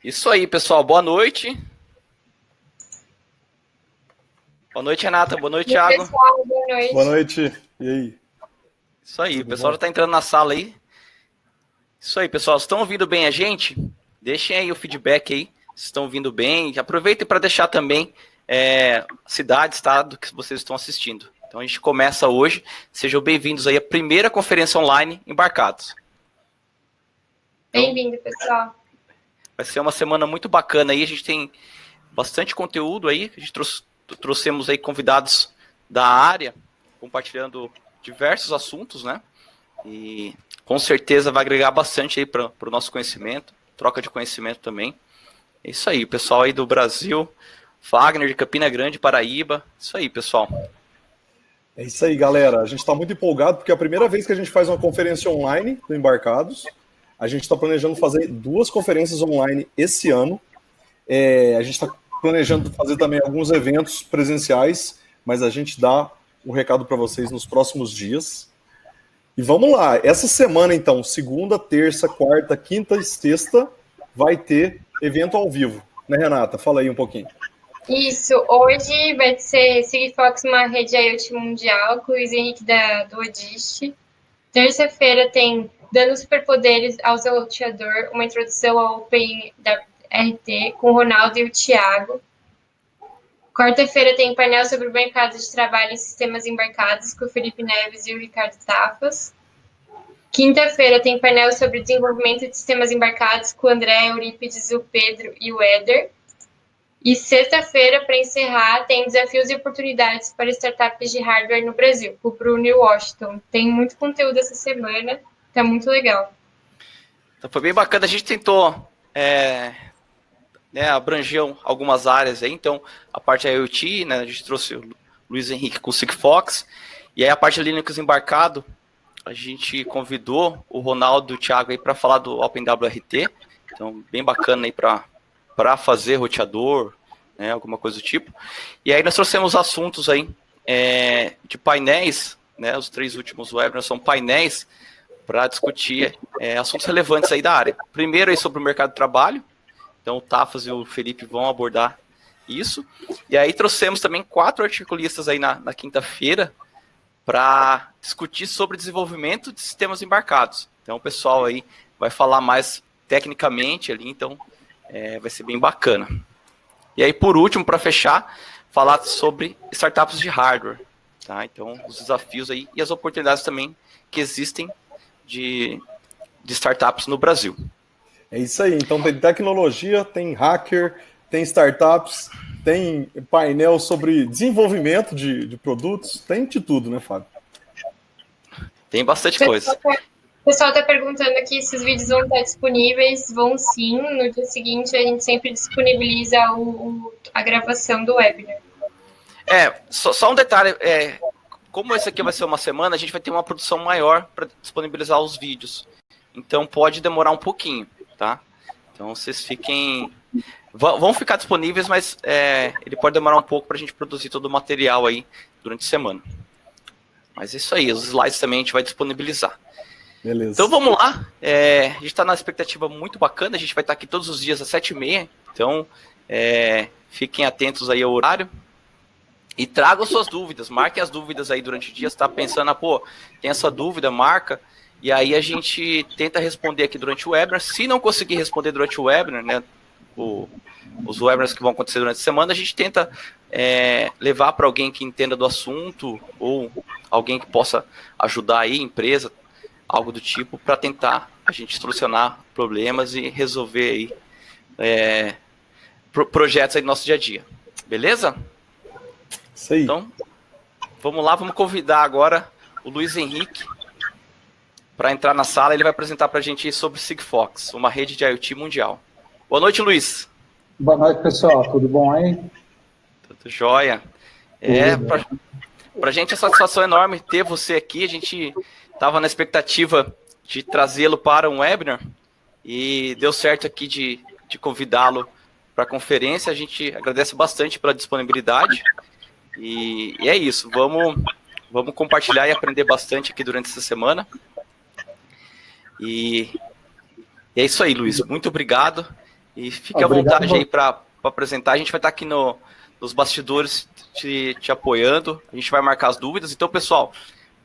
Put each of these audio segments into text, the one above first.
Isso aí, pessoal. Boa noite. Boa noite, Renata. Boa noite, Oi, Thiago. pessoal, boa noite. Boa noite. E aí? Isso aí, o Tudo pessoal bom? já está entrando na sala aí. Isso aí, pessoal. Estão ouvindo bem a gente? Deixem aí o feedback aí. Se estão ouvindo bem. Aproveitem para deixar também cidade, estado que vocês estão assistindo. Então a gente começa hoje. Sejam bem-vindos aí à primeira conferência online Embarcados. Bem-vindo, pessoal. Vai ser uma semana muito bacana aí. A gente tem bastante conteúdo aí. A gente trouxemos aí convidados da área, compartilhando diversos assuntos, né? E com certeza vai agregar bastante aí para o nosso conhecimento, troca de conhecimento também. É isso aí, pessoal aí do Brasil, Fagner de Campina Grande, Paraíba. Isso aí, pessoal. É isso aí, galera. A gente está muito empolgado porque é a primeira vez que a gente faz uma conferência online do Embarcados. A gente está planejando fazer 2 conferências online esse ano. A gente está planejando fazer também alguns eventos presenciais, mas a gente dá um recado para vocês nos próximos dias. E vamos lá, essa semana então, segunda, terça, quarta, quinta e sexta, vai ter evento ao vivo, né, Renata? Fala aí um pouquinho. Isso, hoje vai ser Sigfox, uma rede IoT mundial, com o Luiz Henrique do Odiste. Terça-feira tem Dando Superpoderes ao Roteador, uma introdução ao Open da RT, com o Ronaldo e o Thiago. Quarta-feira tem painel sobre o mercado de trabalho em sistemas embarcados, com o Felipe Neves e o Ricardo Tafas. Quinta-feira tem painel sobre desenvolvimento de sistemas embarcados com o André, Eurípides, o Pedro e o Éder. E sexta-feira, para encerrar, tem desafios e oportunidades para startups de hardware no Brasil, com o Bruno e o Washington. Tem muito conteúdo essa semana, tá muito legal. Então foi bem bacana, a gente tentou abranger algumas áreas aí, então a parte da IoT, né, a gente trouxe o Luiz Henrique com o Sigfox, e aí a parte de Linux embarcado, a gente convidou o Ronaldo e o Thiago aí para falar do OpenWRT, então bem bacana aí para fazer roteador, né, alguma coisa do tipo. E aí nós trouxemos assuntos aí de painéis, né, os 3 últimos webinars são painéis para discutir assuntos relevantes aí da área. Primeiro aí sobre o mercado de trabalho, então o Tafas e o Felipe vão abordar isso. E aí trouxemos também 4 articulistas aí na quinta-feira para discutir sobre desenvolvimento de sistemas embarcados. Então o pessoal aí vai falar mais tecnicamente ali, então vai ser bem bacana. E aí por último, para fechar, falar sobre startups de hardware. Tá? Então os desafios aí e as oportunidades também que existem de startups no Brasil. É isso aí, então tem tecnologia, tem hacker, tem startups, tem painel sobre desenvolvimento de produtos, tem de tudo, né, Fábio? Tem bastante coisa. O pessoal está perguntando aqui se os vídeos vão estar disponíveis. Vão sim, no dia seguinte a gente sempre disponibiliza a gravação do webinar. Só um detalhe, como esse aqui vai ser uma semana, a gente vai ter uma produção maior para disponibilizar os vídeos. Então pode demorar um pouquinho, tá? Então vocês fiquem... Vão ficar disponíveis, mas ele pode demorar um pouco para a gente produzir todo o material aí durante a semana. Mas é isso aí, os slides também a gente vai disponibilizar. Beleza. Então vamos lá, a gente está na expectativa muito bacana, a gente vai estar aqui todos os dias às 7h30, então fiquem atentos aí ao horário. E tragam suas dúvidas, marquem as dúvidas aí durante o dia, você está pensando, tem essa dúvida, marca, e aí a gente tenta responder aqui durante o webinar. Se não conseguir responder durante o webinar, né, os webinars que vão acontecer durante a semana, a gente tenta levar para alguém que entenda do assunto, ou alguém que possa ajudar aí, empresa, algo do tipo, para tentar a gente solucionar problemas e resolver aí projetos aí do nosso dia a dia. Beleza? Isso aí. Então, vamos lá, vamos convidar agora o Luiz Henrique para entrar na sala. Ele vai apresentar para a gente sobre Sigfox, uma rede de IoT mundial. Boa noite, Luiz. Boa noite, pessoal. Tudo bom aí? Tudo jóia. Para a gente é satisfação enorme ter você aqui. A gente estava na expectativa de trazê-lo para um webinar e deu certo aqui de convidá-lo para a conferência. A gente agradece bastante pela disponibilidade. E é isso, vamos compartilhar e aprender bastante aqui durante essa semana. E é isso aí, Luiz, muito obrigado. E fique à vontade aí para apresentar. A gente vai estar aqui nos bastidores te apoiando. A gente vai marcar as dúvidas. Então, pessoal,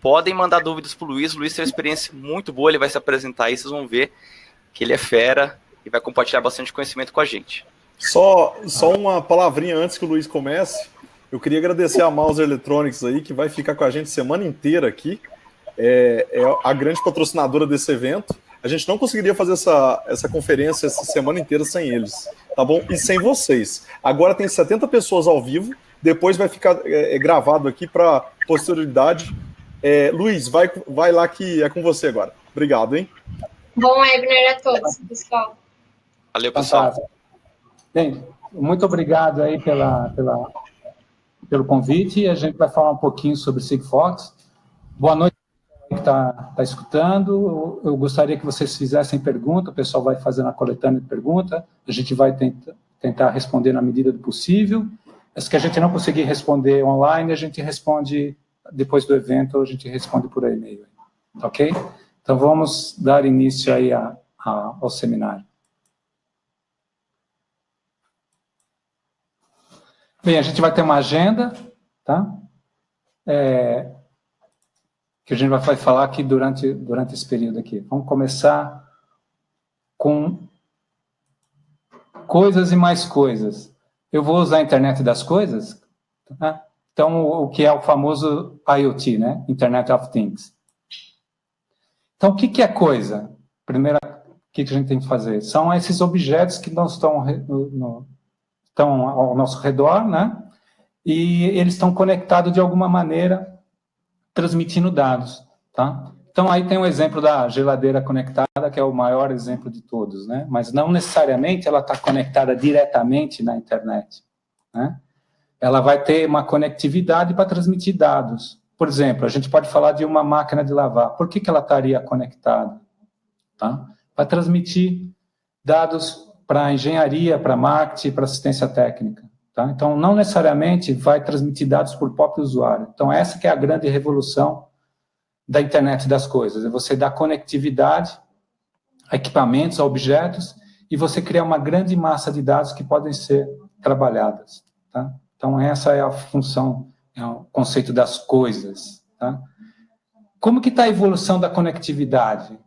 podem mandar dúvidas para o Luiz. O Luiz tem uma experiência muito boa. Ele vai se apresentar aí. Vocês vão ver que ele é fera e vai compartilhar bastante conhecimento com a gente. Só uma palavrinha antes que o Luiz comece. Eu queria agradecer a Mauser Electronics aí, que vai ficar com a gente semana inteira aqui. É a grande patrocinadora desse evento. A gente não conseguiria fazer essa conferência essa semana inteira sem eles, tá bom? E sem vocês. Agora tem 70 pessoas ao vivo, depois vai ficar gravado aqui para posterioridade. Luiz, vai lá que é com você agora. Obrigado, hein? Bom webinar a todos, pessoal. Valeu, pessoal. Bem, muito obrigado aí pelo convite. A gente vai falar um pouquinho sobre Sigfox. Boa noite que está escutando. Eu gostaria que vocês fizessem pergunta, o pessoal vai fazendo a coletânea de pergunta, a gente vai tentar responder na medida do possível. As que a gente não conseguir responder online, a gente responde depois do evento, a gente responde por e-mail. Ok? Então, vamos dar início aí ao seminário. Bem, a gente vai ter uma agenda, tá? Que a gente vai falar aqui durante esse período aqui. Vamos começar com coisas e mais coisas. Eu vou usar a internet das coisas, tá? Então, o que é o famoso IoT, né? Internet of Things. Então, o que é coisa? Primeiro, o que a gente tem que fazer? São esses objetos que não estão ao nosso redor, né? E eles estão conectados de alguma maneira, transmitindo dados, tá? Então, aí tem um exemplo da geladeira conectada, que é o maior exemplo de todos, né? Mas não necessariamente ela está conectada diretamente na internet, né? Ela vai ter uma conectividade para transmitir dados. Por exemplo, a gente pode falar de uma máquina de lavar. Por que ela estaria conectada? Tá? Para transmitir dados para engenharia, para marketing, para assistência técnica. Tá? Então, não necessariamente vai transmitir dados por próprio usuário. Então, essa que é a grande revolução da internet das coisas. É você dar conectividade a equipamentos, a objetos, e você criar uma grande massa de dados que podem ser trabalhadas. Tá? Então, essa é a função, é o conceito das coisas. Tá? Como que está a evolução da conectividade?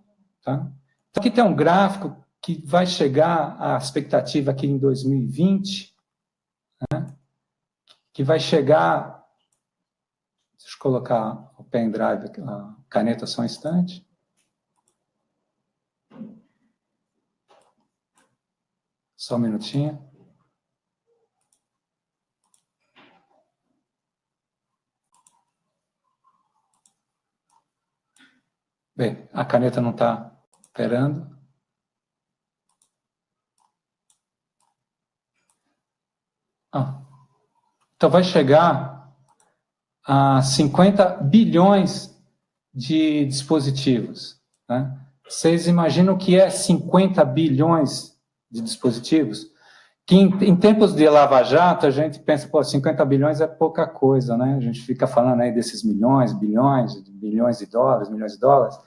Tá? Então, aqui tem um gráfico que vai chegar à expectativa aqui em 2020, né? Que vai chegar... Deixa eu colocar o pendrive aqui, a caneta só um instante. Só um minutinho. Bem, a caneta não está operando. Então, vai chegar a 50 bilhões de dispositivos. Né? Vocês imaginam o que é 50 bilhões de dispositivos? Que em tempos de Lava Jato, a gente pensa, pô, 50 bilhões é pouca coisa, né? A gente fica falando aí desses milhões, bilhões de dólares, milhões de dólares.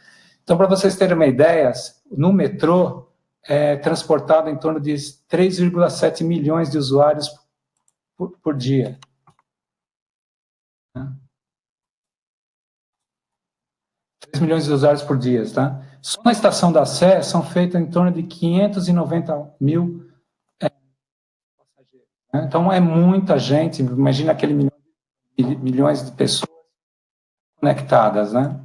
Então, para vocês terem uma ideia, no metrô é transportado em torno de 3,7 milhões de usuários por dia. 3 milhões de usuários por dia, tá? Só na estação da Sé são feitos em torno de 590 mil passageiros. Né? Então, é muita gente, imagina aquele milhões de pessoas conectadas, né?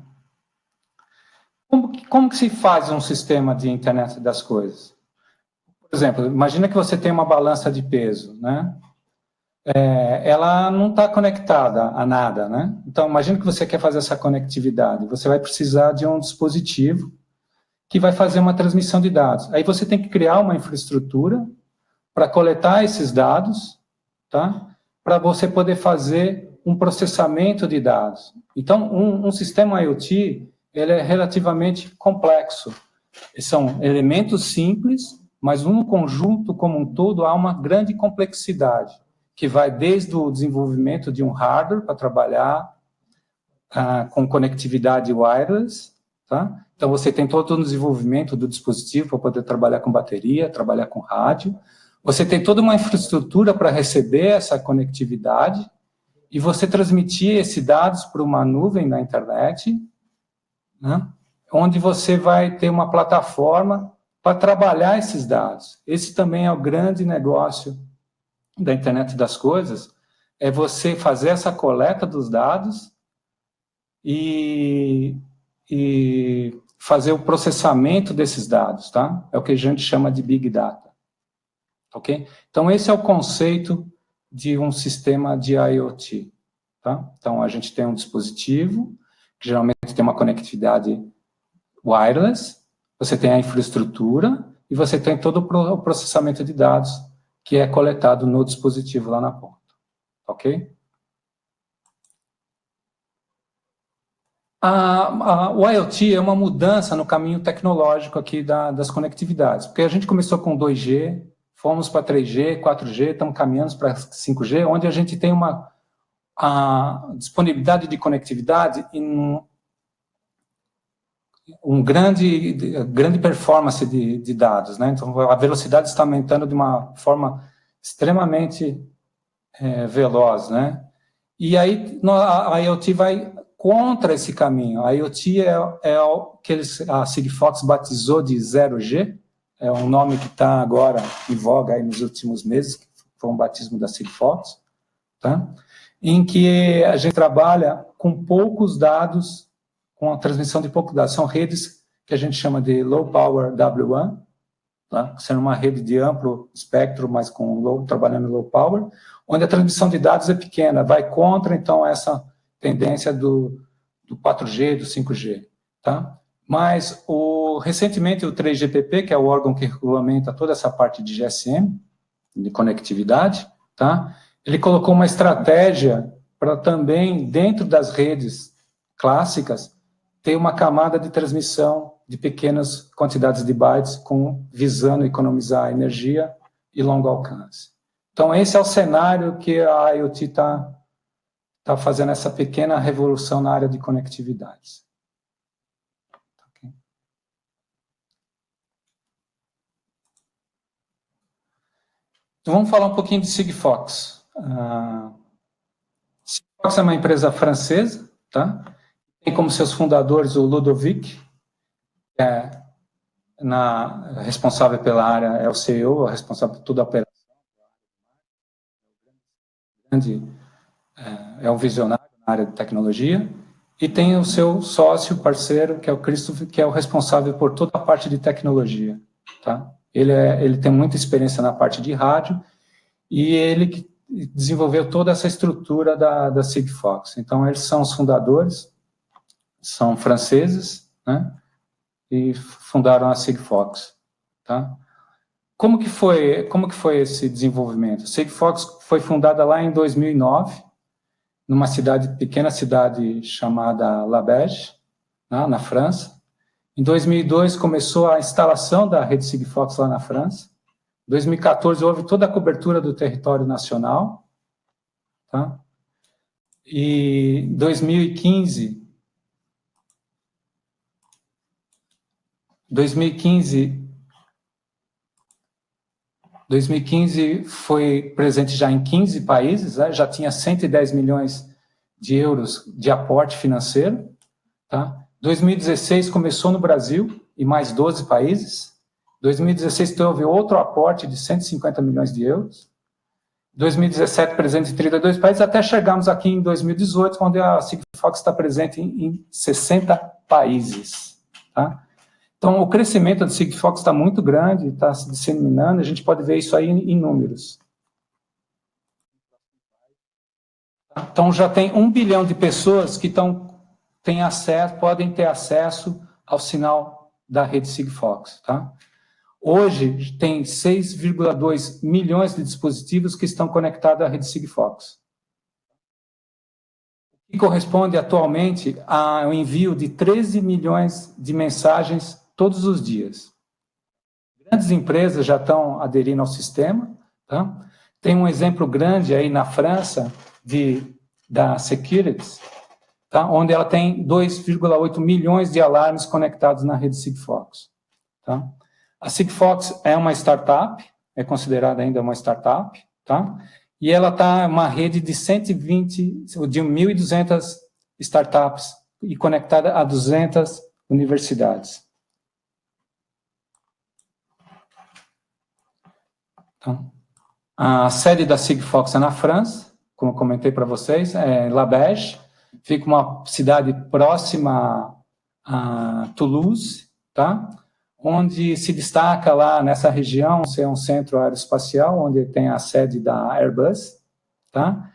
Como que se faz um sistema de internet das coisas? Por exemplo, imagina que você tem uma balança de peso, né? Ela não está conectada a nada, né? Então, imagina que você quer fazer essa conectividade. Você vai precisar de um dispositivo que vai fazer uma transmissão de dados. Aí você tem que criar uma infraestrutura para coletar esses dados, tá? Para você poder fazer um processamento de dados. Então, um sistema IoT, ele é relativamente complexo. São elementos simples, mas no conjunto como um todo há uma grande complexidade, que vai desde o desenvolvimento de um hardware para trabalhar com conectividade wireless, tá? Então, você tem todo o desenvolvimento do dispositivo para poder trabalhar com bateria, trabalhar com rádio. Você tem toda uma infraestrutura para receber essa conectividade e você transmitir esses dados para uma nuvem na internet, né, onde você vai ter uma plataforma para trabalhar esses dados. Esse também é o grande negócio da internet das coisas, é você fazer essa coleta dos dados e fazer o processamento desses dados, tá? É o que a gente chama de Big Data, ok? Então, esse é o conceito de um sistema de IoT, tá? Então, a gente tem um dispositivo, que geralmente tem uma conectividade wireless, você tem a infraestrutura e você tem todo o processamento de dados que é coletado no dispositivo lá na ponta, ok? O IoT é uma mudança no caminho tecnológico aqui das conectividades, porque a gente começou com 2G, fomos para 3G, 4G, estamos caminhando para 5G, onde a gente tem a disponibilidade de conectividade em grande performance de dados, né? Então, a velocidade está aumentando de uma forma extremamente veloz, né? E aí a IoT vai contra esse caminho. A IoT é o que a Sigfox batizou de 0G, é um nome que está agora em voga aí nos últimos meses, que foi um batismo da Sigfox, tá? Em que a gente trabalha com poucos dados, com a transmissão de poucos dados. São redes que a gente chama de Low Power W1, tá? Sendo uma rede de amplo espectro, mas trabalhando Low Power, onde a transmissão de dados é pequena, vai contra, então, essa tendência do 4G, do 5G, tá? Mas, recentemente, o 3GPP, que é o órgão que regulamenta toda essa parte de GSM, de conectividade, tá? Ele colocou uma estratégia para também, dentro das redes clássicas, ter uma camada de transmissão de pequenas quantidades de bytes, visando economizar energia e longo alcance. Então, esse é o cenário que a IoT está fazendo essa pequena revolução na área de conectividades. Okay. Então, vamos falar um pouquinho de Sigfox. Sigfox é uma empresa francesa, tá? Tem como seus fundadores o Ludovic, que é responsável pela área, é o CEO, responsável por toda a operação. É um visionário na área de tecnologia, e tem o seu sócio, parceiro, que é o Christoph, que é o responsável por toda a parte de tecnologia, tá? Ele tem muita experiência na parte de rádio, e ele que desenvolveu toda essa estrutura da Sigfox. Então, eles são os fundadores, são franceses, né? E fundaram a Sigfox, tá? Como que foi esse desenvolvimento? A Sigfox foi fundada lá em 2009, numa pequena cidade chamada Labège, né, na França. Em 2002 começou a instalação da rede Sigfox lá na França. Em 2014 houve toda a cobertura do território nacional, tá? E em 2015 foi presente já em 15 países, né? Já tinha 110 milhões de euros de aporte financeiro. Tá? 2016 começou no Brasil e mais 12 países. 2016 teve outro aporte de 150 milhões de euros. 2017 presente em 32 países, até chegarmos aqui em 2018, onde a Sigfox está presente em 60 países. Tá? Então, o crescimento da Sigfox está muito grande, está se disseminando, a gente pode ver isso aí em números. Então, já tem 1 bilhão de pessoas que podem ter acesso ao sinal da rede Sigfox. Tá? Hoje, tem 6,2 milhões de dispositivos que estão conectados à rede Sigfox. Que corresponde atualmente ao envio de 13 milhões de mensagens todos os dias. Grandes empresas já estão aderindo ao sistema. Tá? Tem um exemplo grande aí na França da Securitas, tá? Onde ela tem 2,8 milhões de alarmes conectados na rede Sigfox. Tá? A Sigfox é uma startup, é considerada ainda uma startup, tá? E ela está uma rede de 1.200 startups e conectada a 200 universidades. Então, a sede da Sigfox é na França, como eu comentei para vocês, é Labège, fica uma cidade próxima a Toulouse, tá? Onde se destaca lá nessa região ser um centro aeroespacial, onde tem a sede da Airbus, tá?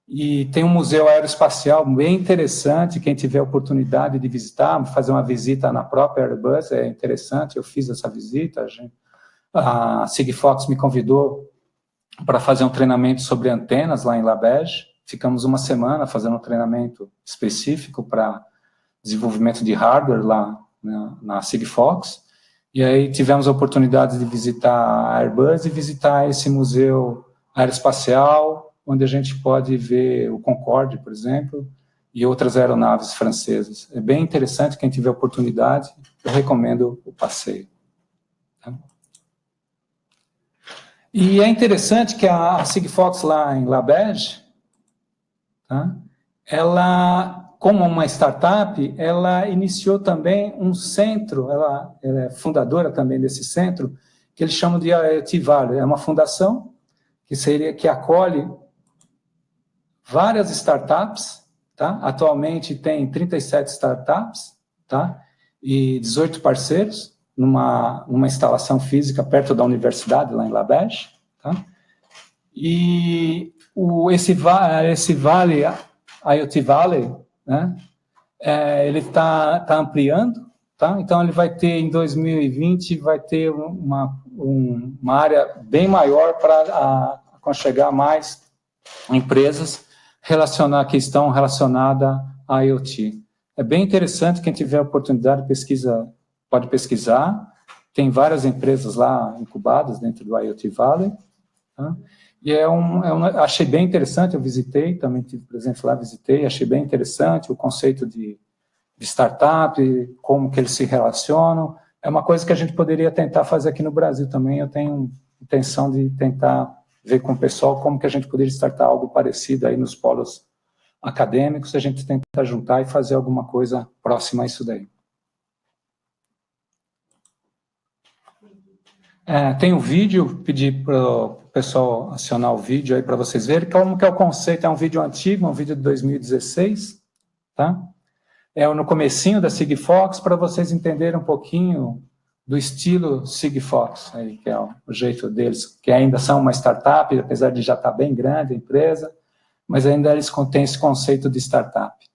E tem um museu aeroespacial bem interessante, quem tiver oportunidade de visitar, fazer uma visita na própria Airbus, é interessante, eu fiz essa visita, a Sigfox me convidou para fazer um treinamento sobre antenas lá em Labège, ficamos uma semana fazendo um treinamento específico para desenvolvimento de hardware lá na Sigfox, e aí tivemos a oportunidade de visitar a Airbus e visitar esse museu aeroespacial, onde a gente pode ver o Concorde, por exemplo, e outras aeronaves francesas. É bem interessante, quem tiver oportunidade, eu recomendo o passeio. Tá? E é interessante que a Sigfox lá em Labège, tá? Ela, como uma startup, ela iniciou também um centro, ela é fundadora também desse centro, que eles chamam de IoT Valley. É uma fundação que acolhe várias startups, tá? Atualmente tem 37 startups, tá? E 18 parceiros, numa instalação física perto da universidade, lá em Labège, tá? E esse Vale, IoT Valley, né? Ele está ampliando, tá? Então ele vai ter, em 2020, vai ter uma área bem maior para aconchegar mais empresas que estão relacionadas à IoT. É bem interessante, quem tiver oportunidade, pode pesquisar. Tem várias empresas lá incubadas dentro do IoT Valley. Tá? E achei bem interessante, eu visitei, também tive presente lá, visitei, achei bem interessante o conceito de startup, como que eles se relacionam. É uma coisa que a gente poderia tentar fazer aqui no Brasil também. Eu tenho intenção de tentar ver com o pessoal como que a gente poderia startar algo parecido aí nos polos acadêmicos, a gente tenta juntar e fazer alguma coisa próxima a isso daí. Tem um vídeo, pedi para o pessoal acionar o vídeo aí para vocês verem como que é o conceito. É um vídeo antigo, um vídeo de 2016, tá? É no comecinho da Sigfox, para vocês entenderem um pouquinho do estilo Sigfox, aí, que é o jeito deles, que ainda são uma startup, apesar de já estar bem grande a empresa, mas ainda eles contêm esse conceito de startup.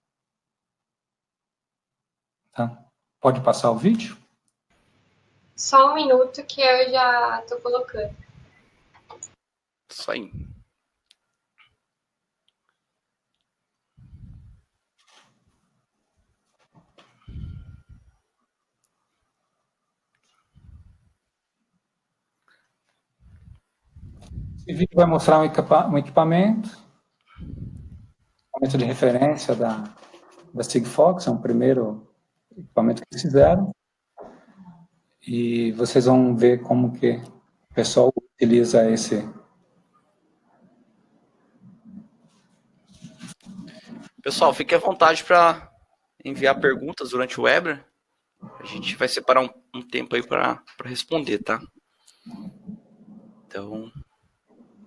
Tá? Pode passar o vídeo? Só um minuto que eu já estou colocando. Isso aí. Esse vídeo vai mostrar um equipamento de referência da Sigfox, é um primeiro equipamento que eles fizeram. E vocês vão ver como que o pessoal utiliza esse. Pessoal, fique à vontade para enviar perguntas durante o webinar. A gente vai separar um tempo aí para responder, tá? Então,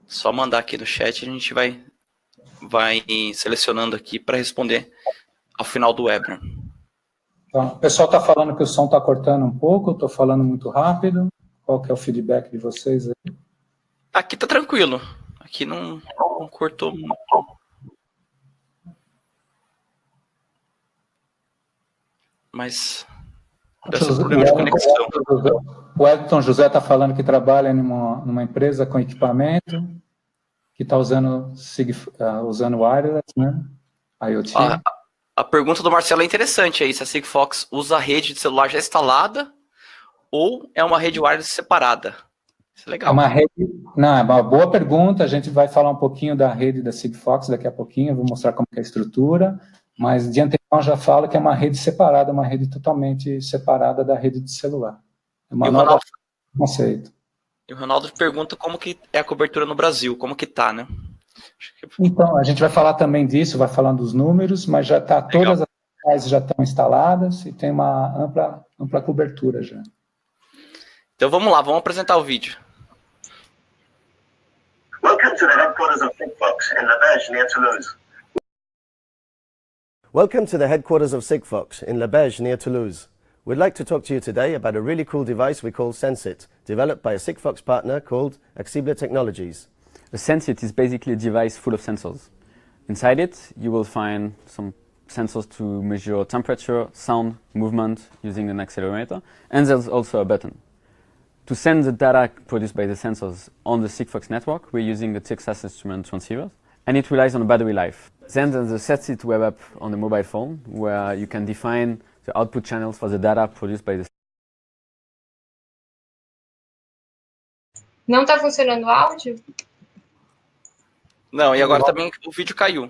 só mandar aqui no chat, a gente vai selecionando aqui para responder ao final do webinar. Então, o pessoal está falando que o som está cortando um pouco, eu estou falando muito rápido. Qual que é o feedback de vocês aí? Aqui tá tranquilo. Aqui não cortou muito. Mas deve ser problema de conexão. O Elton José está falando que trabalha numa empresa com equipamento, que está usando wireless, né? IoT. A pergunta do Marcelo é interessante aí, se a Sigfox usa a rede de celular já instalada ou é uma rede wireless separada. Isso é legal. É uma rede... Não, é uma boa pergunta, a gente vai falar um pouquinho da rede da Sigfox daqui a pouquinho, eu vou mostrar como é a estrutura, Mas de antemão já falo que é uma rede separada, uma rede totalmente separada da rede de celular. É uma nova conceito. E o Ronaldo pergunta como que é a cobertura no Brasil, como que tá, né? Então, a gente vai falar também disso, vai falando dos números, mas já está, todas as redes já estão instaladas e tem uma ampla cobertura já. Então vamos lá, vamos apresentar o vídeo. Welcome to the headquarters of Sigfox in La Beige, near Toulouse. Welcome to the headquarters of Sigfox in La Beige, near Toulouse. We'd like to talk to you today about a really cool device we call Sensit, developed by a Sigfox partner called Axibla Technologies. A Sensit is basically a device full of sensors. Inside it, you will find some sensors to measure temperature, sound, movement using an accelerometer, and there's also a button. To send the data produced by the sensors on the Sigfox network, we're using the Texas Instrument transceiver, and it relies on a battery life. Then there's the Sensit web app on the mobile phone, where you can define the output channels for the data produced by the... Não está funcionando o áudio? Não, e agora também o vídeo caiu.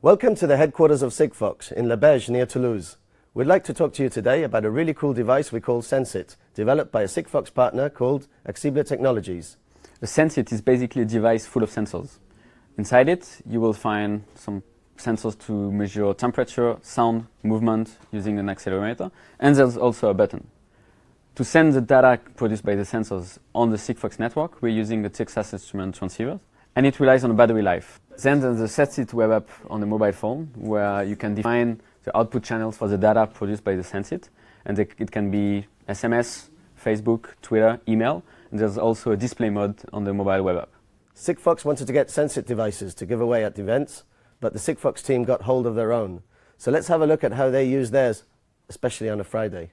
Welcome to the headquarters of Sigfox in La Beige, near Toulouse. We'd like to talk to you today about a really cool device we call Sensit, developed by a Sigfox partner called Axibla Technologies. A Sensit is basically a device full of sensors. Inside it, you will find some sensors to measure temperature, sound, movement using an accelerometer, and there's also a button. To send the data produced by the sensors on the Sigfox network, we're using the Texas Instrument transceiver, and it relies on a battery life. Then there's the Sensit web app on the mobile phone, where you can define the output channels for the data produced by the Sensit, and it can be SMS, Facebook, Twitter, email, and there's also a display mode on the mobile web app. Sigfox wanted to get Sensit devices to give away at events, but the Sigfox team got hold of their own. So let's have a look at how they use theirs, especially on a Friday.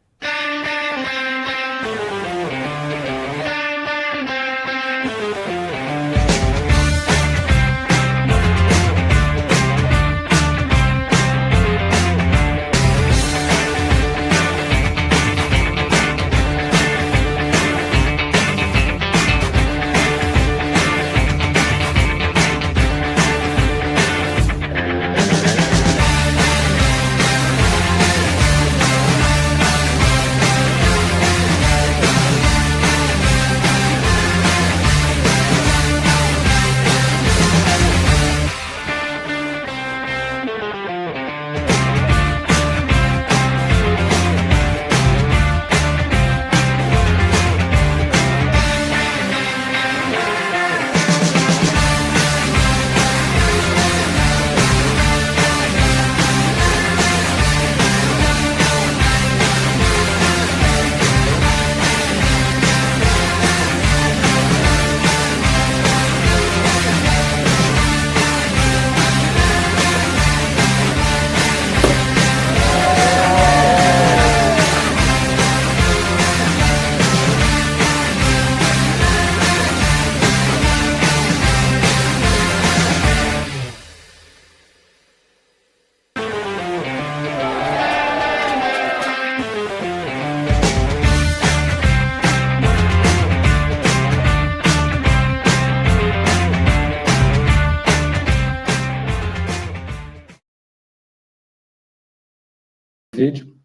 Vídeo.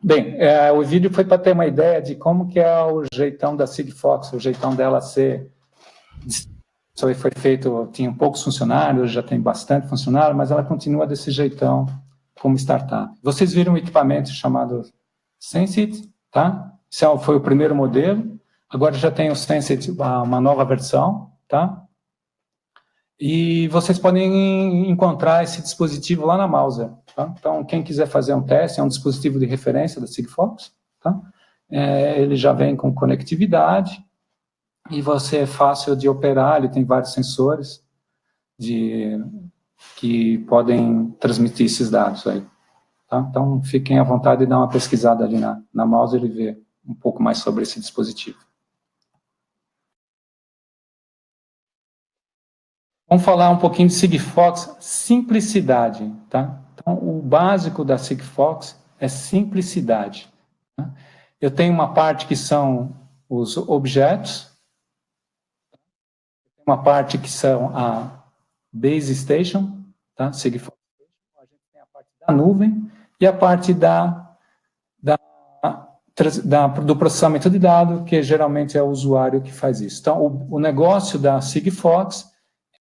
Bem, o vídeo foi para ter uma ideia de como que é o jeitão da Sigfox, o jeitão dela ser... Isso foi feito, tinha poucos funcionários, já tem bastante funcionário, mas ela continua desse jeitão como startup. Vocês viram um equipamento chamado Sensit, tá? Esse foi o primeiro modelo, agora já tem o Sensit, uma nova versão, tá? E vocês podem encontrar esse dispositivo lá na Mouser, tá? Então, quem quiser fazer um teste, é um dispositivo de referência da Sigfox, tá? Ele já vem com conectividade, e você é fácil de operar, ele tem vários sensores que podem transmitir esses dados aí, tá? Então, fiquem à vontade de dar uma pesquisada ali na Mouser e ver um pouco mais sobre esse dispositivo. Vamos falar um pouquinho de Sigfox, simplicidade, tá? Então, o básico da Sigfox é simplicidade, tá? Eu tenho uma parte que são os objetos, uma parte que são a base station, tá? Sigfox. A gente tem a parte da nuvem e a parte do processamento de dados, que geralmente é o usuário que faz isso. Então, o negócio da Sigfox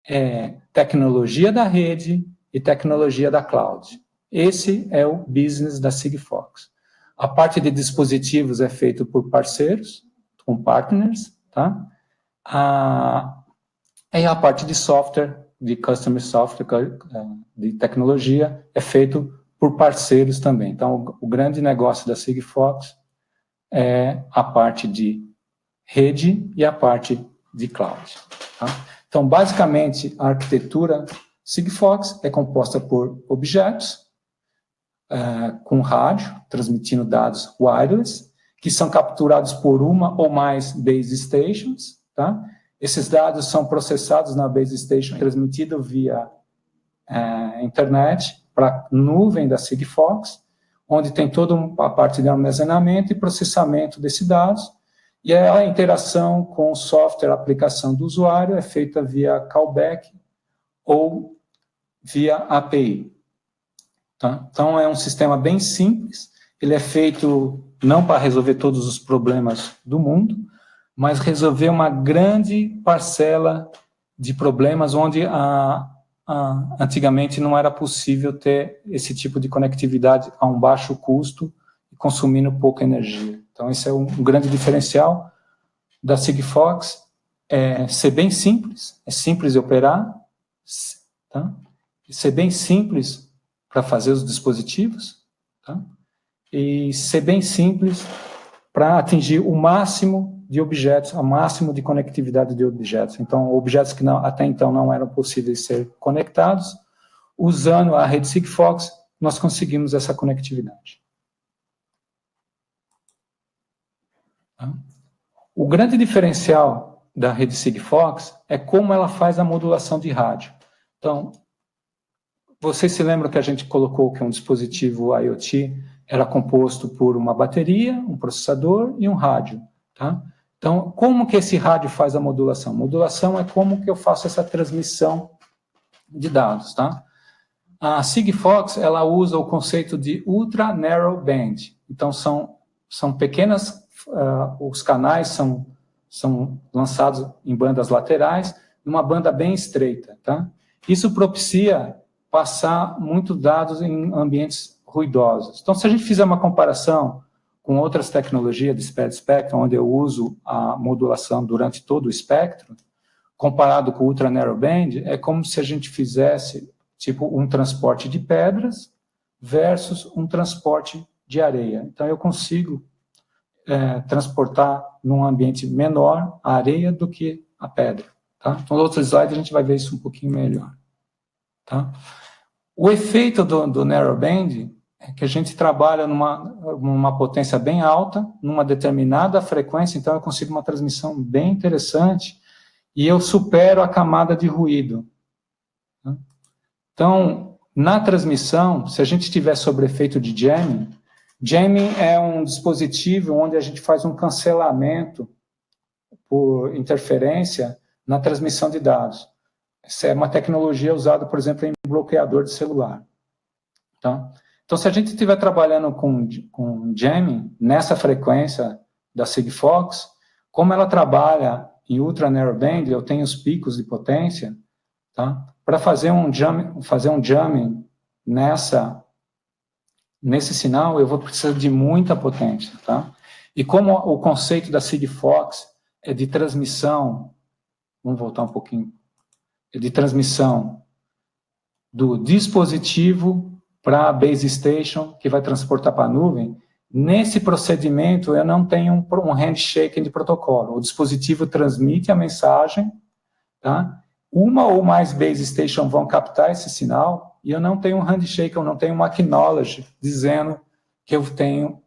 é tecnologia da rede e tecnologia da cloud. Esse é o business da Sigfox. A parte de dispositivos é feito por parceiros, com partners, tá? E a parte de software, de customer software, de tecnologia, é feito por parceiros também. Então, o grande negócio da Sigfox é a parte de rede e a parte de cloud. Tá? Então, basicamente, a arquitetura Sigfox é composta por objetos, com rádio, transmitindo dados wireless, que são capturados por uma ou mais base stations. Tá? Esses dados são processados na base station, transmitidos via internet para a nuvem da Sigfox, onde tem toda a parte de armazenamento e processamento desses dados, e a interação com o software, a aplicação do usuário, é feita via callback ou via API. Tá? Então, é um sistema bem simples, ele é feito não para resolver todos os problemas do mundo, mas resolver uma grande parcela de problemas onde antigamente não era possível ter esse tipo de conectividade a um baixo custo e consumindo pouca energia. Então, esse é um grande diferencial da Sigfox, é ser bem simples, é simples de operar, tá? Ser bem simples para fazer os dispositivos, tá? E ser bem simples para atingir o máximo de objetos, o máximo de conectividade de objetos. Então, objetos que até então não eram possíveis ser conectados, usando a rede Sigfox, nós conseguimos essa conectividade. Tá? O grande diferencial da rede Sigfox é como ela faz a modulação de rádio. Então, vocês se lembram que a gente colocou que um dispositivo IoT era composto por uma bateria, um processador e um rádio, tá? Então, como que esse rádio faz a modulação? Modulação é como que eu faço essa transmissão de dados, tá? A Sigfox, ela usa o conceito de Ultra Narrow Band. Então, são pequenas, os canais são lançados em bandas laterais, numa banda bem estreita, tá? Isso propicia passar muitos dados em ambientes ruidosos. Então, se a gente fizer uma comparação com outras tecnologias de spread spectrum, onde eu uso a modulação durante todo o espectro, comparado com o Ultra Narrow Band, é como se a gente fizesse tipo um transporte de pedras versus um transporte de areia. Então, eu consigo transportar num ambiente menor a areia do que a pedra. Tá? Então, no outro slide, a gente vai ver isso um pouquinho melhor. Tá? O efeito do Narrow Band é que a gente trabalha numa potência bem alta, numa determinada frequência, então eu consigo uma transmissão bem interessante e eu supero a camada de ruído. Tá? Então, na transmissão, se a gente tiver sobre efeito de jamming, jamming é um dispositivo onde a gente faz um cancelamento por interferência na transmissão de dados. Essa é uma tecnologia usada, por exemplo, em bloqueador de celular. Tá? Então, se a gente estiver trabalhando com jamming nessa frequência da Sigfox, como ela trabalha em Ultra Narrow Band, eu tenho os picos de potência, tá? Para fazer um jamming nesse sinal, eu vou precisar de muita potência. Tá? E como o conceito da Sigfox é de transmissão, vamos voltar um pouquinho, é de transmissão do dispositivo para a base station, que vai transportar para a nuvem, nesse procedimento eu não tenho um handshake de protocolo. O dispositivo transmite a mensagem, tá? Uma ou mais base station vão captar esse sinal, e eu não tenho um handshake, eu não tenho um acknowledge dizendo que eu tenho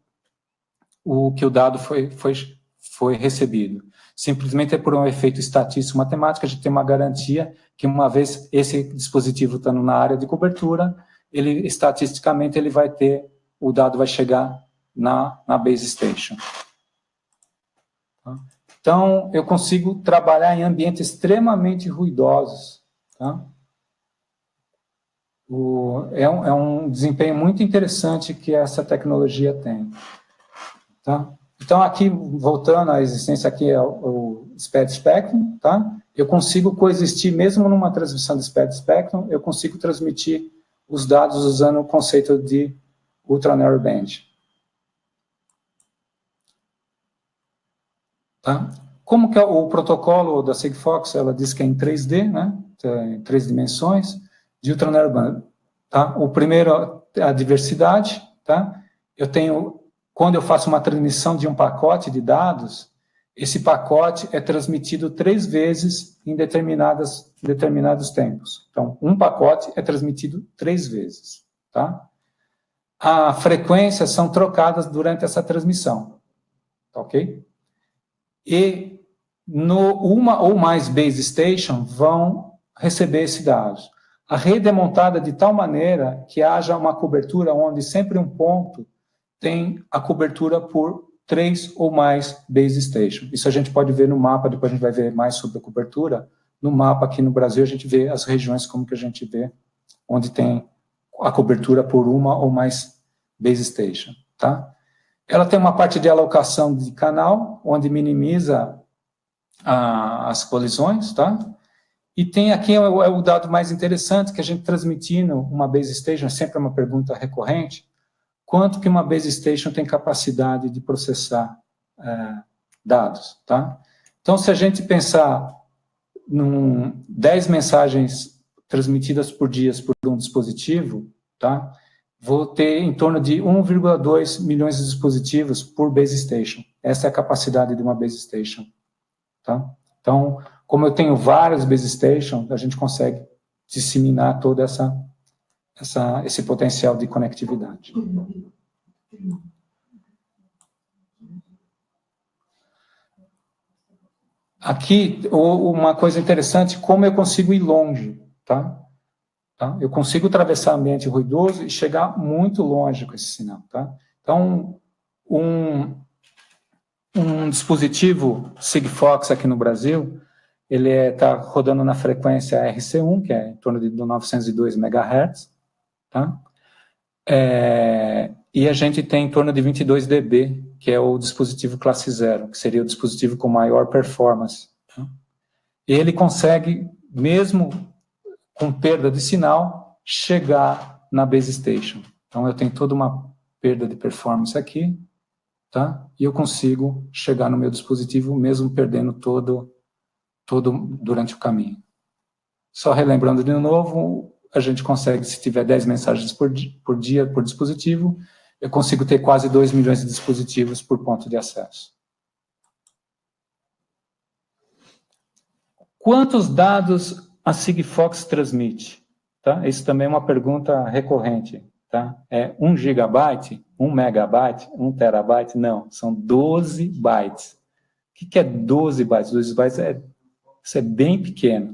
que o dado foi recebido. Simplesmente é por um efeito estatístico matemático, a gente tem uma garantia que uma vez esse dispositivo estando na área de cobertura, estatisticamente ele vai ter, o dado vai chegar na base station. Então, eu consigo trabalhar em ambientes extremamente ruidosos. Tá? É um desempenho muito interessante que essa tecnologia tem. Tá? Então, aqui, voltando à existência, aqui é o SPAD Spectrum, tá? Eu consigo coexistir, mesmo numa transmissão de SPAD Spectrum, eu consigo transmitir os dados usando o conceito de Ultra Narrowband. Tá? Como que é o protocolo da Sigfox? Ela diz que é em 3D, né? Em 3 dimensões, de Ultra Narrowband. Tá? O primeiro é a diversidade, tá? Eu tenho, quando eu faço uma transmissão de um pacote de dados, esse pacote é transmitido 3 vezes em determinados tempos. Então, um pacote é transmitido 3 vezes, tá? As frequências são trocadas durante essa transmissão, tá, ok? E uma ou mais base station vão receber esses dados. A rede é montada de tal maneira que haja uma cobertura onde sempre um ponto tem a cobertura por 3 ou mais base station. Isso a gente pode ver no mapa, depois a gente vai ver mais sobre a cobertura. No mapa aqui no Brasil a gente vê as regiões como que a gente vê, onde tem a cobertura por uma ou mais base station, tá? Ela tem uma parte de alocação de canal, onde minimiza as colisões, tá? E tem aqui o dado mais interessante, que a gente transmitindo uma base station, é sempre uma pergunta recorrente, quanto que uma base station tem capacidade de processar dados, tá? Então, se a gente pensar em 10 mensagens transmitidas por dia por um dispositivo, tá? Vou ter em torno de 1,2 milhões de dispositivos por base station. Essa é a capacidade de uma base station, tá? Então, como eu tenho várias base stations, a gente consegue disseminar todo esse potencial de conectividade. Aqui, uma coisa interessante, como eu consigo ir longe, tá? Eu consigo atravessar ambiente ruidoso e chegar muito longe com esse sinal, tá? Então, um dispositivo Sigfox aqui no Brasil, ele está rodando na frequência RC1, que é em torno de 902 MHz, tá? E a gente tem em torno de 22 dB, que é o dispositivo classe 0, que seria o dispositivo com maior performance. Tá? E ele consegue, mesmo com perda de sinal, chegar na base station. Então, eu tenho toda uma perda de performance aqui, tá? E eu consigo chegar no meu dispositivo, mesmo perdendo todo durante o caminho. Só relembrando de novo, a gente consegue, se tiver 10 mensagens por dia, por dispositivo, eu consigo ter quase 2 milhões de dispositivos por ponto de acesso. Quantos dados a Sigfox transmite? Tá? Isso também é uma pergunta recorrente. Tá? É 1 gigabyte, 1 megabyte, 1 terabyte? Não, são 12 bytes. O que é 12 bytes? 12 bytes isso é bem pequeno.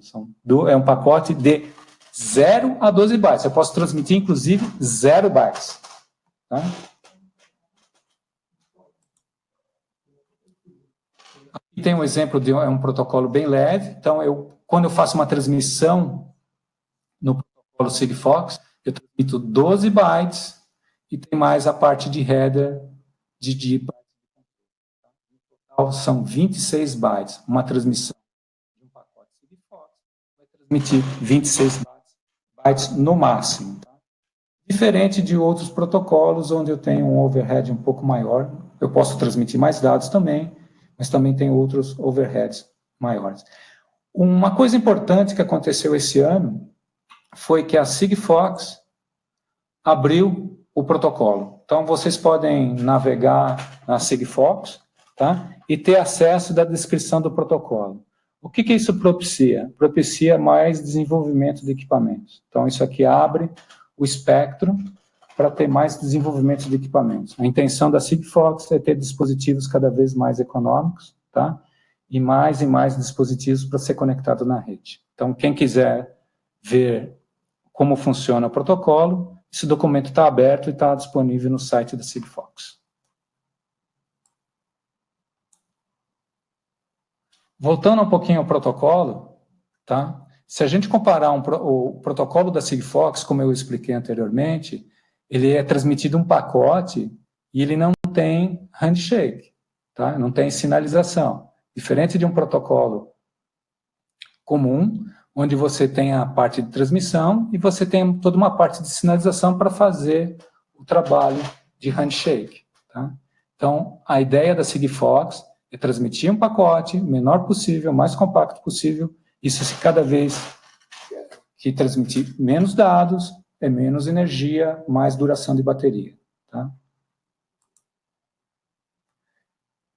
É um pacote de 0 a 12 bytes. Eu posso transmitir, inclusive, 0 bytes. Tá? Aqui tem um exemplo de um protocolo bem leve. Então, quando eu faço uma transmissão no protocolo Sigfox, eu transmito 12 bytes e tem mais a parte de header de DIP. No total, são 26 bytes. Uma transmissão de um pacote Sigfox vai transmitir 26 bytes no máximo. Tá? Diferente de outros protocolos, onde eu tenho um overhead um pouco maior, eu posso transmitir mais dados também, mas também tem outros overheads maiores. Uma coisa importante que aconteceu esse ano foi que a Sigfox abriu o protocolo. Então, vocês podem navegar na Sigfox, tá? E ter acesso da descrição do protocolo. O que isso propicia? Propicia mais desenvolvimento de equipamentos. Então, isso aqui abre o espectro para ter mais desenvolvimento de equipamentos. A intenção da Sigfox é ter dispositivos cada vez mais econômicos, tá? E mais dispositivos para ser conectado na rede. Então, quem quiser ver como funciona o protocolo, esse documento está aberto e está disponível no site da Sigfox. Voltando um pouquinho ao protocolo, tá? Se a gente comparar o protocolo da Sigfox, como eu expliquei anteriormente, ele é transmitido um pacote e ele não tem handshake, tá? Não tem sinalização. Diferente de um protocolo comum, onde você tem a parte de transmissão e você tem toda uma parte de sinalização para fazer o trabalho de handshake, tá? Então, a ideia da Sigfox é transmitir um pacote o menor possível, o mais compacto possível. Isso, se cada vez que transmitir menos dados, é menos energia, mais duração de bateria, tá?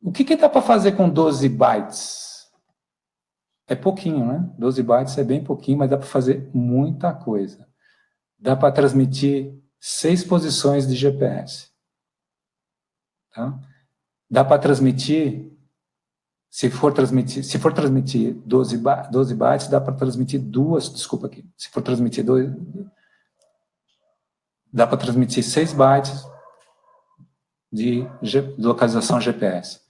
O que dá para fazer com 12 bytes? É pouquinho, né? 12 bytes é bem pouquinho, mas dá para fazer muita coisa. Dá para transmitir 6 posições de GPS. Tá? Dá para transmitir, se for transmitir 12 bytes, dá para transmitir desculpa aqui, se for transmitir dá para transmitir 6 bytes de localização GPS.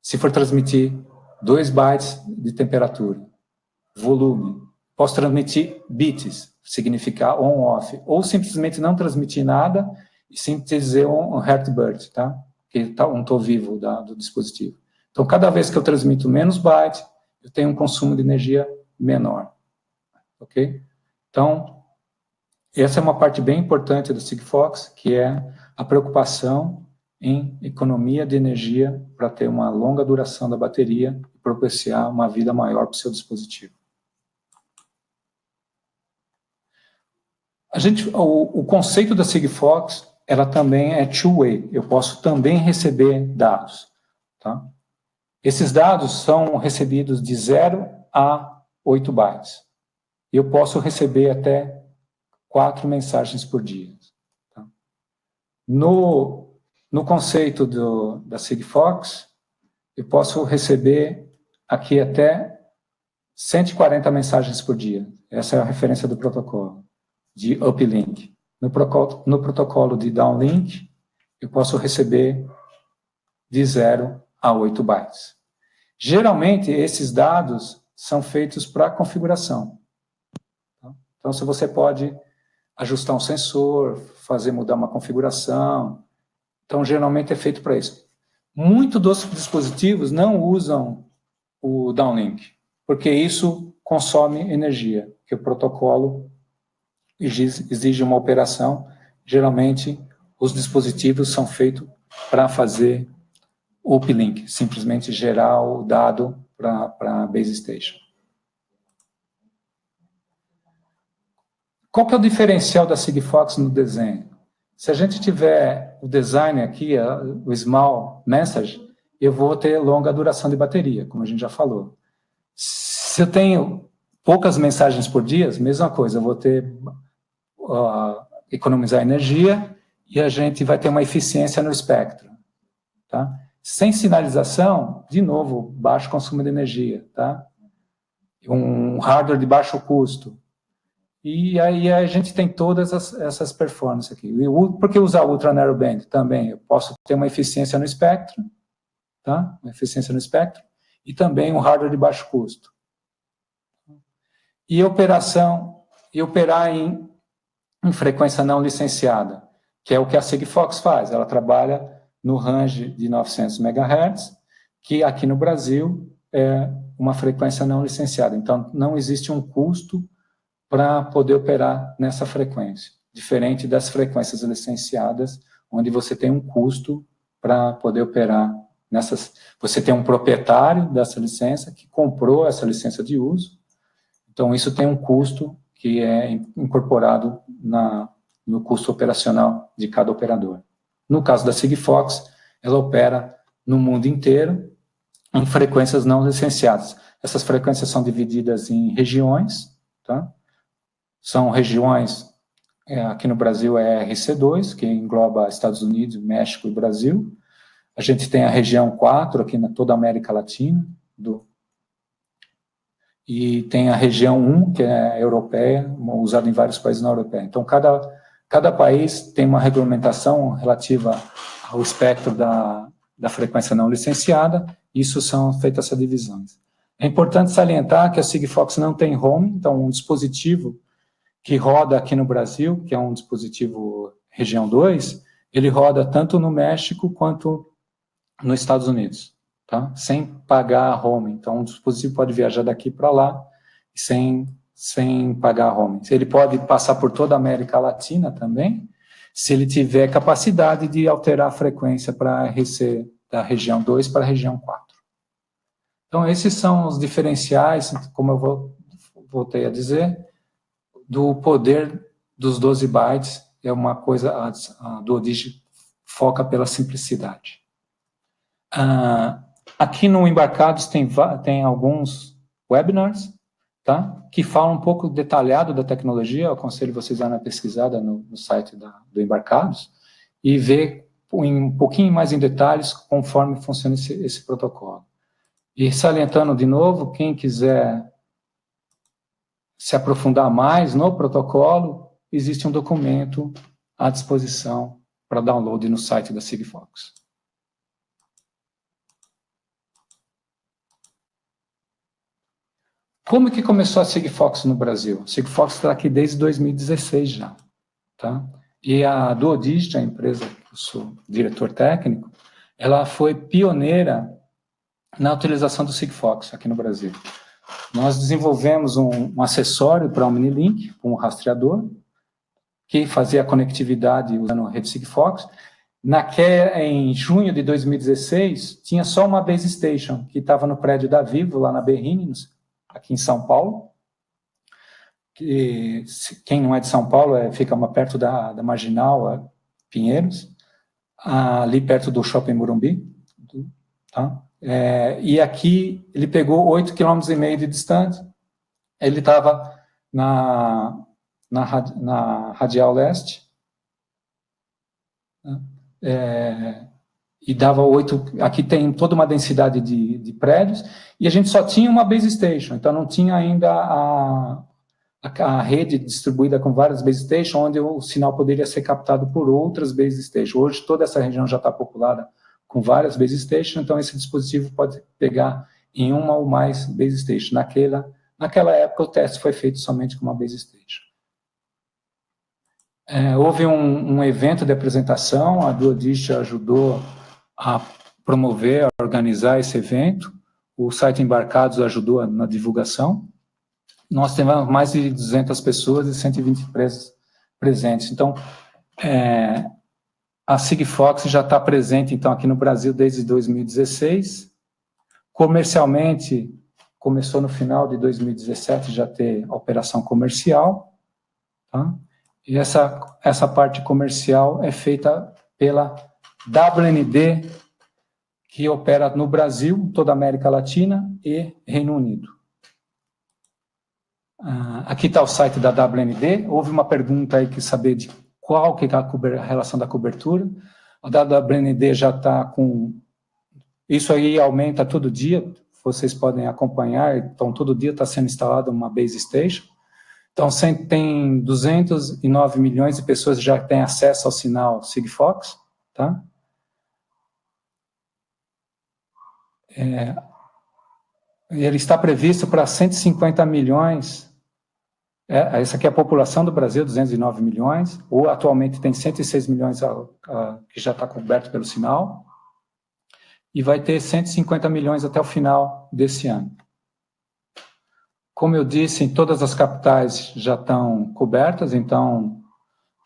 Se for transmitir 2 bytes de temperatura, volume, posso transmitir bits, significar on-off, ou simplesmente não transmitir nada e simplesmente dizer um heartbeat, tá? Que tá um tô vivo do dispositivo. Então, cada vez que eu transmito menos bytes, eu tenho um consumo de energia menor, ok? Então, essa é uma parte bem importante do Sigfox, que é a preocupação em economia de energia para ter uma longa duração da bateria e propiciar uma vida maior para o seu dispositivo. O conceito da Sigfox, ela também é two-way. Eu posso também receber dados, tá? Esses dados são recebidos de 0 a 8 bytes. Eu posso receber até 4 mensagens por dia. Tá? No conceito da Sigfox, eu posso receber aqui até 140 mensagens por dia. Essa é a referência do protocolo de uplink. No protocolo de downlink, eu posso receber de 0 a 8 bytes. Geralmente, esses dados são feitos para configuração. Então, se você pode ajustar um sensor, mudar uma configuração, então, geralmente é feito para isso. Muitos dos dispositivos não usam o downlink, porque isso consome energia, que o protocolo exige uma operação. Geralmente, os dispositivos são feitos para fazer uplink, simplesmente gerar o dado para a base station. Qual que é o diferencial da Sigfox no desenho? Se a gente tiver o design aqui, o small message, eu vou ter longa duração de bateria, como a gente já falou. Se eu tenho poucas mensagens por dia, mesma coisa, eu vou ter economizar energia e a gente vai ter uma eficiência no espectro. Tá? Sem sinalização, de novo, baixo consumo de energia. Tá? Um hardware de baixo custo. E aí a gente tem todas essas performances aqui. Por que usar Ultra Narrowband? Também eu posso ter uma eficiência no espectro, tá? Uma eficiência no espectro, e também um hardware de baixo custo. E operar em frequência não licenciada, que é o que a Sigfox faz. Ela trabalha no range de 900 MHz, que aqui no Brasil é uma frequência não licenciada. Então, não existe um custo para poder operar nessa frequência, diferente das frequências licenciadas, onde você tem um custo para poder operar nessas. Você tem um proprietário dessa licença que comprou essa licença de uso, então isso tem um custo que é incorporado no custo operacional de cada operador. No caso da Sigfox, ela opera no mundo inteiro em frequências não licenciadas. Essas frequências são divididas em regiões, tá? São regiões, aqui no Brasil é RC2, que engloba Estados Unidos, México e Brasil. A gente tem a região 4, aqui na toda a América Latina, e tem a região 1, que é europeia, usada em vários países na europeia. Então, cada país tem uma regulamentação relativa ao espectro da frequência não licenciada, isso são feitas essas divisões. É importante salientar que a Sigfox não tem home, então um dispositivo que roda aqui no Brasil, que é um dispositivo região 2, ele roda tanto no México quanto nos Estados Unidos, tá? Sem pagar a home. Então, um dispositivo pode viajar daqui para lá sem pagar a home. Ele pode passar por toda a América Latina também, se ele tiver capacidade de alterar a frequência para RC da região 2 para a região 4. Então, esses são os diferenciais, como eu voltei a dizer, do poder dos 12 bytes. É uma coisa, a Duodigi foca pela simplicidade. Aqui no Embarcados tem alguns webinars, tá? Que falam um pouco detalhado da tecnologia. Eu aconselho vocês a dar uma pesquisada no site do Embarcados e ver um pouquinho mais em detalhes conforme funciona esse protocolo. E salientando de novo, quem quiser se aprofundar mais no protocolo, existe um documento à disposição para download no site da Sigfox. Como que começou a Sigfox no Brasil? A Sigfox está aqui desde 2016 já, tá? E a Duodigi, a empresa que eu sou diretor técnico, ela foi pioneira na utilização do Sigfox aqui no Brasil. Nós desenvolvemos um acessório para o Omnilink, um rastreador, que fazia a conectividade usando a rede Sigfox. Em junho de 2016, tinha só uma base station, que estava no prédio da Vivo, lá na Berrini, aqui em São Paulo. Quem não é de São Paulo, fica perto da Marginal, Pinheiros, ali perto do Shopping Morumbi. Tá? E aqui ele pegou 8,5 km de distância. Ele estava na Radial Leste, e dava 8. Aqui tem toda uma densidade de prédios, e a gente só tinha uma base station, então não tinha ainda a rede distribuída com várias base stations, onde o sinal poderia ser captado por outras base stations. Hoje toda essa região já está populada com várias base stations, então esse dispositivo pode pegar em uma ou mais base stations. Naquela época o teste foi feito somente com uma base station. Houve um evento de apresentação, a Duodigi ajudou a promover, a organizar esse evento, o site Embarcados ajudou na divulgação. Nós tivemos mais de 200 pessoas e 120 empresas presentes. Então, a Sigfox já está presente, então, aqui no Brasil desde 2016. Comercialmente, começou no final de 2017 já ter operação comercial, tá? E essa parte comercial é feita pela WND, que opera no Brasil, toda a América Latina e Reino Unido. Aqui está o site da WND. Houve uma pergunta aí que saber de qual que é a relação da cobertura. A WND já está com... Isso aí aumenta todo dia, vocês podem acompanhar. Então, todo dia está sendo instalada uma base station. Então, tem 209 milhões de pessoas que já têm acesso ao sinal Sigfox, tá? Ele está previsto para 150 milhões. Essa aqui é a população do Brasil, 209 milhões, ou atualmente tem 106 milhões que já está coberto pelo sinal, e vai ter 150 milhões até o final desse ano. Como eu disse, em todas as capitais já estão cobertas, então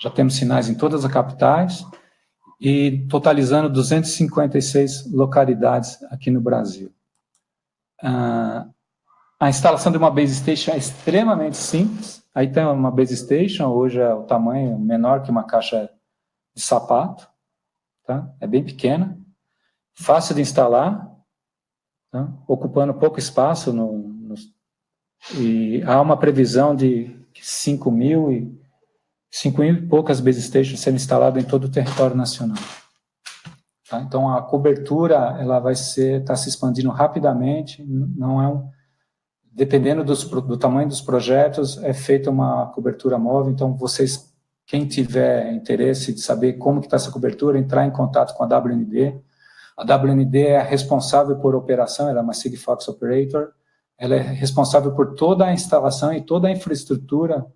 já temos sinais em todas as capitais, e totalizando 256 localidades aqui no Brasil. A instalação de uma base station é extremamente simples. Aí tem uma base station, hoje é o tamanho menor que uma caixa de sapato, tá? É bem pequena, fácil de instalar, tá? Ocupando pouco espaço, e há uma previsão de 5 mil e poucas base stations serem instaladas em todo o território nacional. Tá? Então a cobertura ela vai está se expandindo rapidamente, não dependendo do tamanho dos projetos, é feita uma cobertura móvel. Então vocês, quem tiver interesse de saber como que está essa cobertura, entrar em contato com a WND. A WND é responsável por operação, ela é uma Sigfox Operator. ela é responsável por toda a instalação e toda a infraestrutura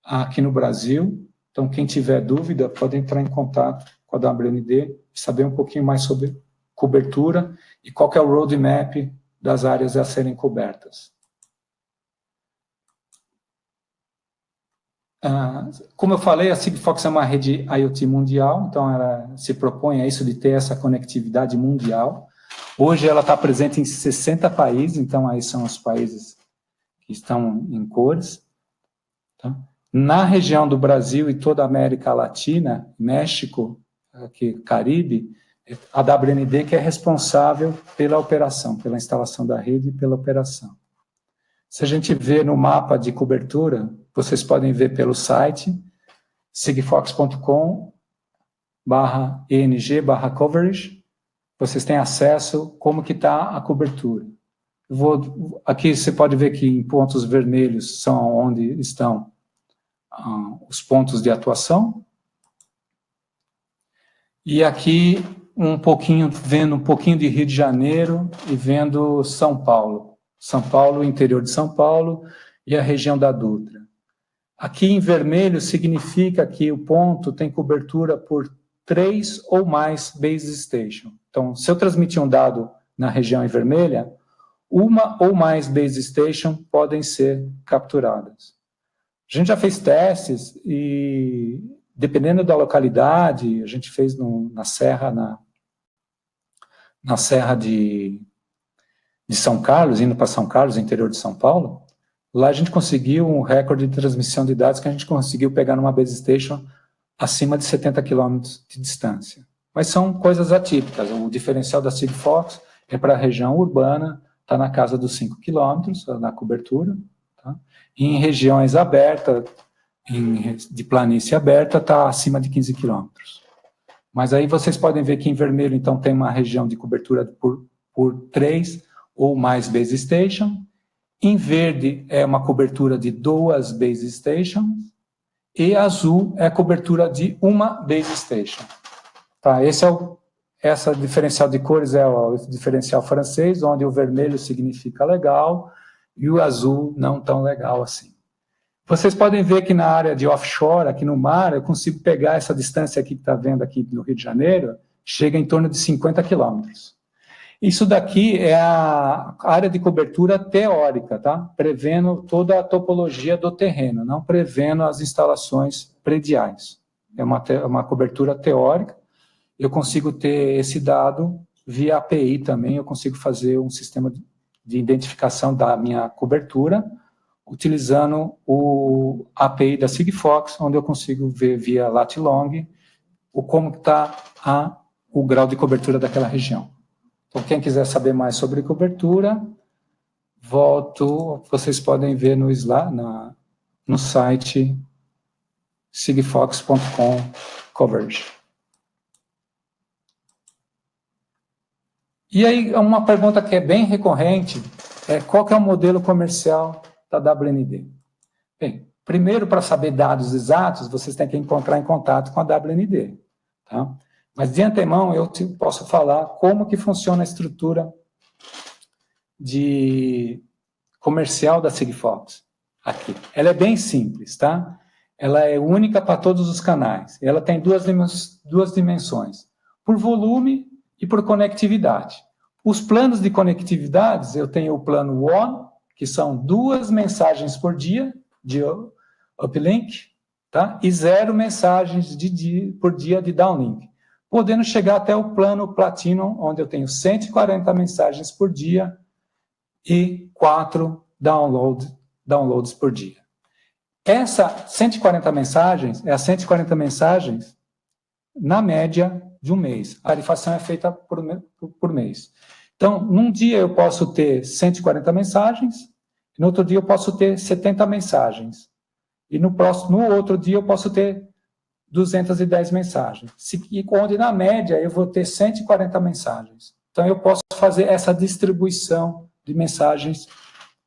aqui no Brasil. Então, quem tiver dúvida, pode entrar em contato com a WND e saber um pouquinho mais sobre cobertura e qual que é o roadmap das áreas a serem cobertas. Como eu falei, a Sigfox é uma rede IoT mundial, então ela se propõe a isso de ter essa conectividade mundial. Hoje ela está presente em 60 países, então aí são os países que estão em cores. Tá? Na região do Brasil e toda a América Latina, México, aqui, Caribe, a WND que é responsável pela operação, pela instalação da rede e pela operação. Se a gente vê no mapa de cobertura, vocês podem ver pelo site sigfox.com/eng/coverage, vocês têm acesso como que está a cobertura. Aqui você pode ver que em pontos vermelhos são onde estão os pontos de atuação. E aqui vendo um pouquinho de Rio de Janeiro e vendo São Paulo. São Paulo, interior de São Paulo e a região da Dutra. Aqui em vermelho significa que o ponto tem cobertura por 3 ou mais base stations. Então, se eu transmitir um dado na região em vermelha, uma ou mais base stations podem ser capturadas. A gente já fez testes e, dependendo da localidade, a gente fez na serra, na serra de São Carlos, indo para São Carlos, interior de São Paulo, lá a gente conseguiu um recorde de transmissão de dados que a gente conseguiu pegar numa base station acima de 70 km de distância. Mas são coisas atípicas. O diferencial da Sigfox é para a região urbana, está na casa dos 5 km na cobertura. Tá? E em regiões abertas, de planície aberta, está acima de 15 km. Mas aí vocês podem ver que em vermelho, então, tem uma região de cobertura por 3 ou mais base stations. Em verde é uma cobertura de 2 base stations. E azul é a cobertura de uma base station. Tá, essa diferencial de cores é o diferencial francês, onde o vermelho significa legal e o azul não tão legal assim. Vocês podem ver que na área de offshore, aqui no mar, eu consigo pegar essa distância aqui que está vendo aqui no Rio de Janeiro, chega em torno de 50 quilômetros. Isso daqui é a área de cobertura teórica, tá? Prevendo toda a topologia do terreno, não prevendo as instalações prediais. É uma cobertura teórica. Eu consigo ter esse dado via API também, eu consigo fazer um sistema de identificação da minha cobertura, utilizando o API da Sigfox, onde eu consigo ver via lat-long como está o grau de cobertura daquela região. Então, quem quiser saber mais sobre cobertura, vocês podem ver no site sigfox.com/coverage. E aí, uma pergunta que é bem recorrente é qual que é o modelo comercial da WND? Bem, primeiro, para saber dados exatos, vocês têm que entrar em contato com a WND, tá? Mas, de antemão, eu posso falar como que funciona a estrutura comercial da Sigfox aqui. Ela é bem simples, tá? Ela é única para todos os canais. Ela tem duas dimensões, por volume e por conectividade. Os planos de conectividade, eu tenho o plano ONE, que são 2 mensagens por dia de uplink, tá? E 0 mensagens por dia de downlink. Podendo chegar até o plano Platinum, onde eu tenho 140 mensagens por dia e 4 downloads por dia. Essa 140 mensagens é as 140 mensagens na média de um mês. A tarifação é feita por mês. Então, num dia eu posso ter 140 mensagens, no outro dia eu posso ter 70 mensagens. E no outro dia eu posso ter 210 mensagens. Onde, na média, eu vou ter 140 mensagens. Então, eu posso fazer essa distribuição de mensagens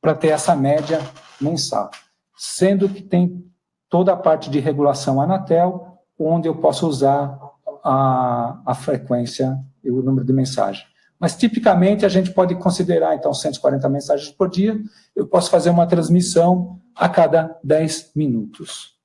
para ter essa média mensal. Sendo que tem toda a parte de regulação Anatel, onde eu posso usar a frequência e o número de mensagem. Mas, tipicamente, a gente pode considerar, então, 140 mensagens por dia. Eu posso fazer uma transmissão a cada 10 minutos.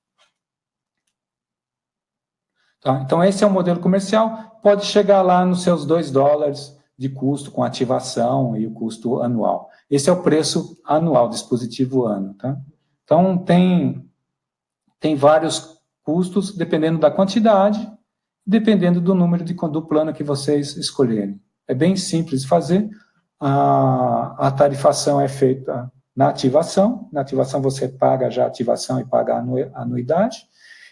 Tá? Então, esse é o modelo comercial. Pode chegar lá nos seus $2 de custo com ativação e o custo anual. Esse é o preço anual, dispositivo ano. Tá? Então, tem vários custos, dependendo da quantidade, dependendo do número do plano que vocês escolherem. É bem simples de fazer. A tarifação é feita na ativação. Na ativação você paga já a ativação e paga a anuidade.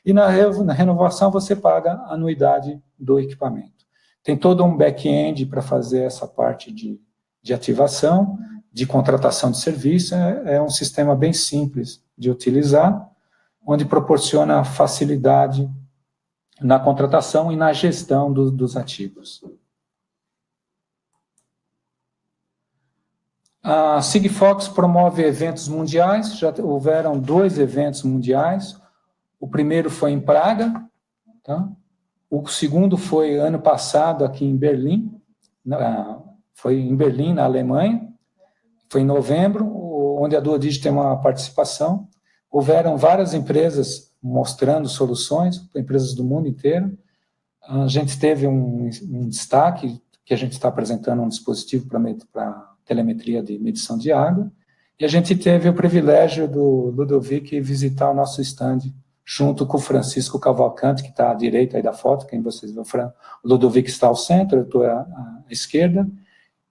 E na renovação você paga a anuidade do equipamento. Tem todo um back-end para fazer essa parte de ativação, de contratação de serviço. É um sistema bem simples de utilizar, onde proporciona facilidade na contratação e na gestão dos ativos. A Sigfox promove eventos mundiais, já houveram 2 eventos mundiais. O primeiro foi em Praga, tá? O segundo foi ano passado aqui em Berlim, foi em Berlim, na Alemanha, foi em novembro, onde a Duodigi tem uma participação. Houveram várias empresas mostrando soluções, empresas do mundo inteiro. A gente teve um destaque, que a gente está apresentando um dispositivo para telemetria de medição de água, e a gente teve o privilégio do Ludovic visitar o nosso stand junto com o Francisco Cavalcante, que está à direita aí da foto, quem vocês vê, o Ludovic está ao centro, eu estou à esquerda,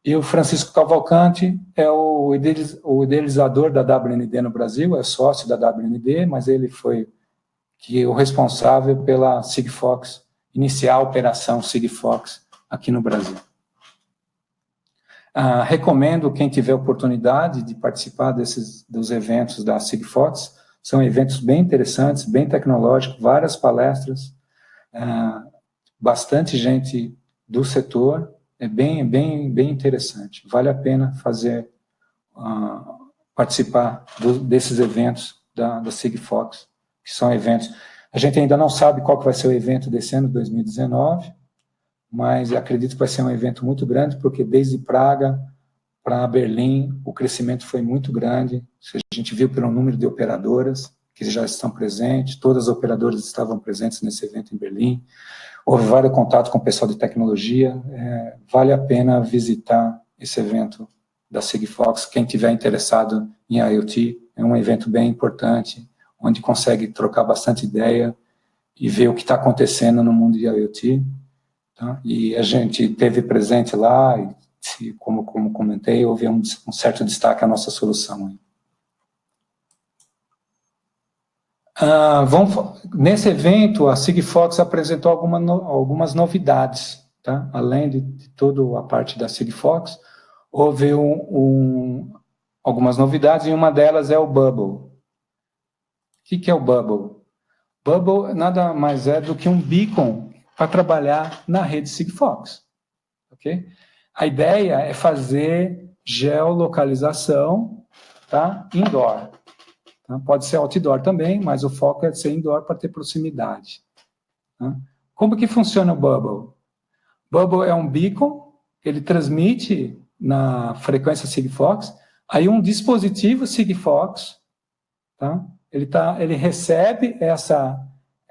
e o Francisco Cavalcante é o idealizador da WND no Brasil, é sócio da WND, mas ele foi o responsável pela Sigfox, iniciar a operação Sigfox aqui no Brasil. Recomendo quem tiver oportunidade de participar dos eventos da Sigfox. São eventos bem interessantes, bem tecnológicos, várias palestras, bastante gente do setor. É bem interessante. Vale a pena participar desses eventos da Sigfox, que são eventos. A gente ainda não sabe qual que vai ser o evento desse ano, 2019, mas acredito que vai ser um evento muito grande, porque desde Praga para Berlim o crescimento foi muito grande. A gente viu pelo número de operadoras que já estão presentes, todas as operadoras estavam presentes nesse evento em Berlim. Houve vários contatos com o pessoal de tecnologia. Vale a pena visitar esse evento da Sigfox. Quem tiver interessado em IoT, é um evento bem importante, onde consegue trocar bastante ideia e ver o que está acontecendo no mundo de IoT. Tá? E a gente teve presente lá, e como comentei, houve um certo destaque à nossa solução. Nesse evento, a Sigfox apresentou algumas novidades. Tá? Além de toda a parte da Sigfox, houve algumas novidades, e uma delas é o Bubble. O que é o Bubble? Bubble nada mais é do que um beacon para trabalhar na rede Sigfox. Okay? A ideia é fazer geolocalização, tá? Indoor. Tá? Pode ser outdoor também, mas o foco é ser indoor para ter proximidade. Tá? Como que funciona o Bubble? Bubble é um beacon, ele transmite na frequência Sigfox, aí um dispositivo Sigfox, tá? Ele recebe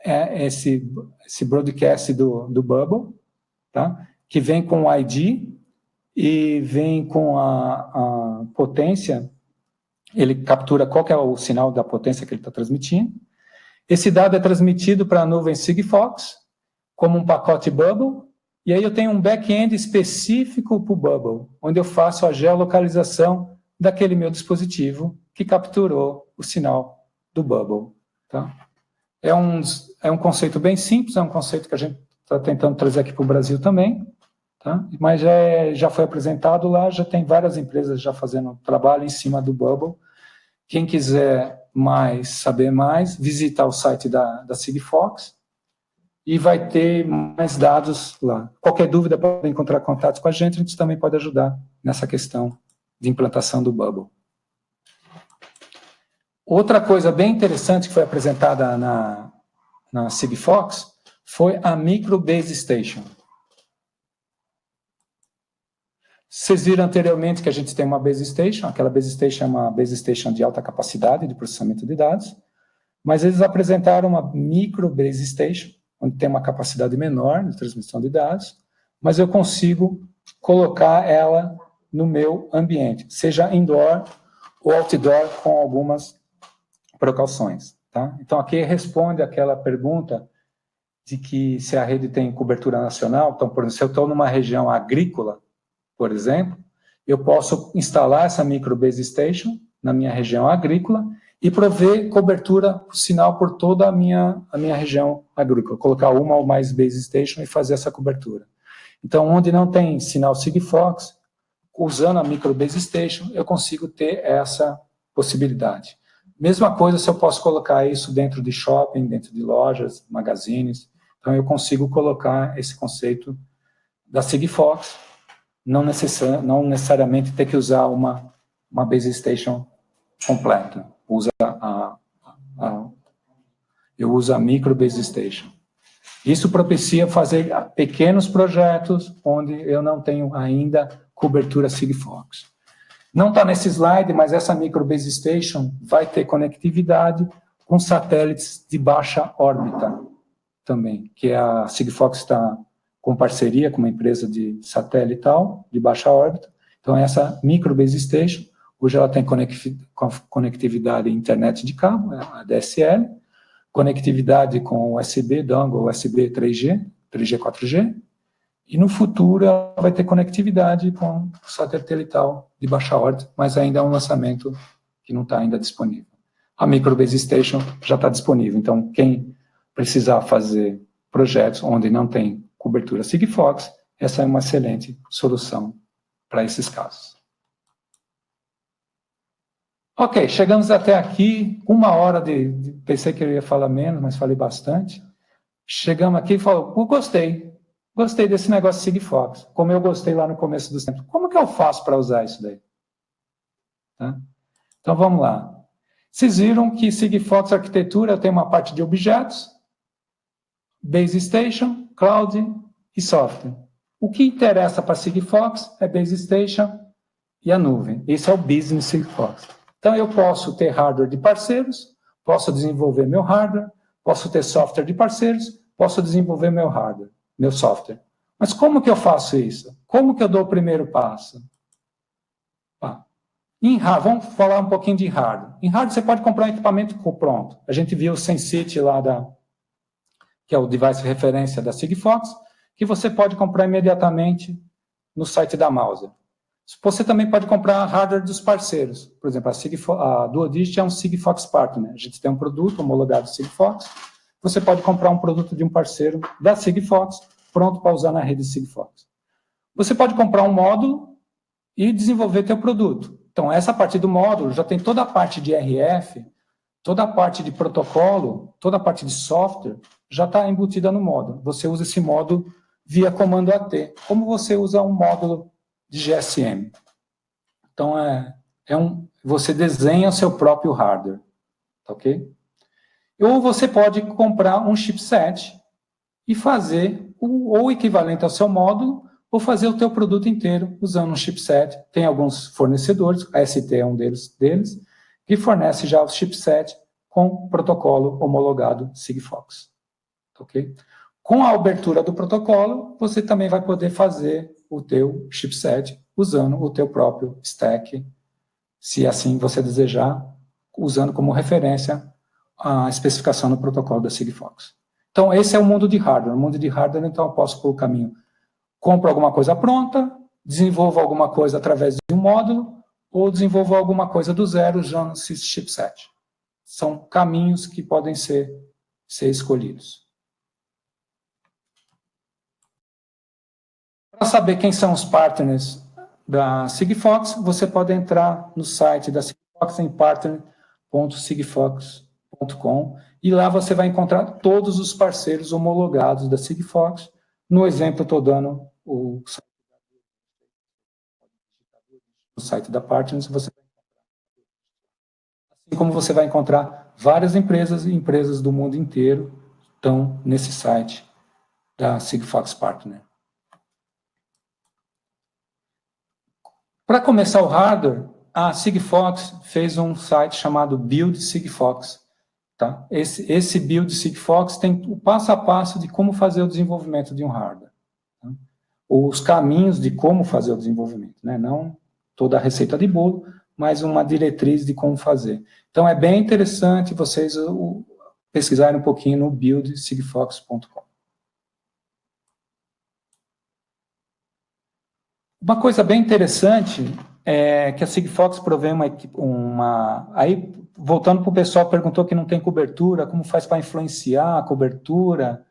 esse broadcast do Bubble, tá? Que vem com o ID e vem com a potência. Ele captura qual que é o sinal da potência que ele está transmitindo. Esse dado é transmitido para a nuvem Sigfox, como um pacote Bubble, e aí eu tenho um back-end específico para o Bubble, onde eu faço a geolocalização daquele meu dispositivo que capturou o sinal do Bubble. Tá? É um conceito bem simples, é um conceito que a gente está tentando trazer aqui para o Brasil também, tá? Mas já foi apresentado lá, já tem várias empresas já fazendo trabalho em cima do Bubble. Quem quiser saber mais, visitar o site da Sigfox e vai ter mais dados lá. Qualquer dúvida, pode encontrar contato com a gente também pode ajudar nessa questão de implantação do Bubble. Outra coisa bem interessante que foi apresentada na Sigfox foi a Micro Base Station. Vocês viram anteriormente que a gente tem uma base station, aquela base station é uma base station de alta capacidade de processamento de dados, mas eles apresentaram uma micro base station, onde tem uma capacidade menor de transmissão de dados, mas eu consigo colocar ela no meu ambiente, seja indoor ou outdoor, com algumas precauções. Tá? Então, aqui responde aquela pergunta de que se a rede tem cobertura nacional. Então, por exemplo, se eu estou numa região agrícola, por exemplo, eu posso instalar essa micro base station na minha região agrícola e prover cobertura por sinal por toda a minha região agrícola, colocar uma ou mais base station e fazer essa cobertura. Então, onde não tem sinal Sigfox, usando a micro base station, eu consigo ter essa possibilidade. Mesma coisa se eu posso colocar isso dentro de shopping, dentro de lojas, magazines. Então, eu consigo colocar esse conceito da Sigfox, não necessariamente ter que usar uma base station completa. Eu uso a micro base station. Isso propicia fazer pequenos projetos onde eu não tenho ainda cobertura Sigfox. Não está nesse slide, mas essa micro base station vai ter conectividade com satélites de baixa órbita também, que a Sigfox está com parceria com uma empresa de satelital de baixa órbita. Então, essa micro base station, hoje ela tem conectividade internet de cabo, a DSL, conectividade com USB, dongle, USB 3G, 3G, 4G, e no futuro ela vai ter conectividade com satelital de baixa órbita, mas ainda é um lançamento que não está ainda disponível. A micro base station já está disponível, então quem precisar fazer projetos onde não tem cobertura Sigfox, essa é uma excelente solução para esses casos. Ok, chegamos até aqui, 1 hora pensei que eu ia falar menos, mas falei bastante. Chegamos aqui e falou, gostei desse negócio de Sigfox, como eu gostei lá no começo do tempo. Como que eu faço para usar isso daí? Tá? Então, vamos lá. Vocês viram que Sigfox arquitetura tem uma parte de objetos, base station, cloud e software. O que interessa para Sigfox é base station e a nuvem. Esse é o business Sigfox. Então, eu posso ter hardware de parceiros, posso desenvolver meu hardware, posso ter software de parceiros, posso desenvolver meu hardware, meu software. Mas como que eu faço isso? Como que eu dou o primeiro passo? Vamos falar um pouquinho de hardware. Em hardware, você pode comprar um equipamento pronto. A gente viu o SenseIt lá, que é o device de referência da Sigfox, que você pode comprar imediatamente no site da Mouser. Você também pode comprar hardware dos parceiros. Por exemplo, a Duodist é um Sigfox Partner. A gente tem um produto homologado Sigfox. Você pode comprar um produto de um parceiro da Sigfox, pronto para usar na rede Sigfox. Você pode comprar um módulo e desenvolver teu produto. Então, essa parte do módulo já tem toda a parte de RF, toda a parte de protocolo, toda a parte de software, já está embutida no módulo. Você usa esse módulo via comando AT, como você usa um módulo de GSM. Então, você desenha o seu próprio hardware, tá ok? Ou você pode comprar um chipset e fazer o equivalente ao seu módulo, ou fazer o teu produto inteiro usando um chipset. Tem alguns fornecedores, a ST é um deles, que fornece já o chipset com protocolo homologado Sigfox. Ok? Com a abertura do protocolo, você também vai poder fazer o teu chipset usando o teu próprio stack, se assim você desejar, usando como referência a especificação do protocolo da Sigfox. Então, esse é o mundo de hardware. No mundo de hardware, então, eu posso pôr o caminho. Compro alguma coisa pronta, desenvolvo alguma coisa através de um módulo, ou desenvolvo alguma coisa do zero usando esse chipset. São caminhos que podem ser escolhidos. Para saber quem são os partners da Sigfox, você pode entrar no site da Sigfox em partner.sigfox.com e lá você vai encontrar todos os parceiros homologados da Sigfox. No exemplo, eu estou dando o site da Partners, você vai encontrar. Assim como você vai encontrar várias empresas e empresas do mundo inteiro estão nesse site da Sigfox Partner. Para começar o hardware, a Sigfox fez um site chamado Build Sigfox. Tá? Esse Build Sigfox tem o passo a passo de como fazer o desenvolvimento de um hardware. Tá? Os caminhos de como fazer o desenvolvimento, né? Não toda a receita de bolo, mas uma diretriz de como fazer. Então, é bem interessante vocês pesquisarem um pouquinho no buildsigfox.com. Uma coisa bem interessante é que a Sigfox provê aí, voltando para o pessoal que perguntou que não tem cobertura, como faz para influenciar a cobertura?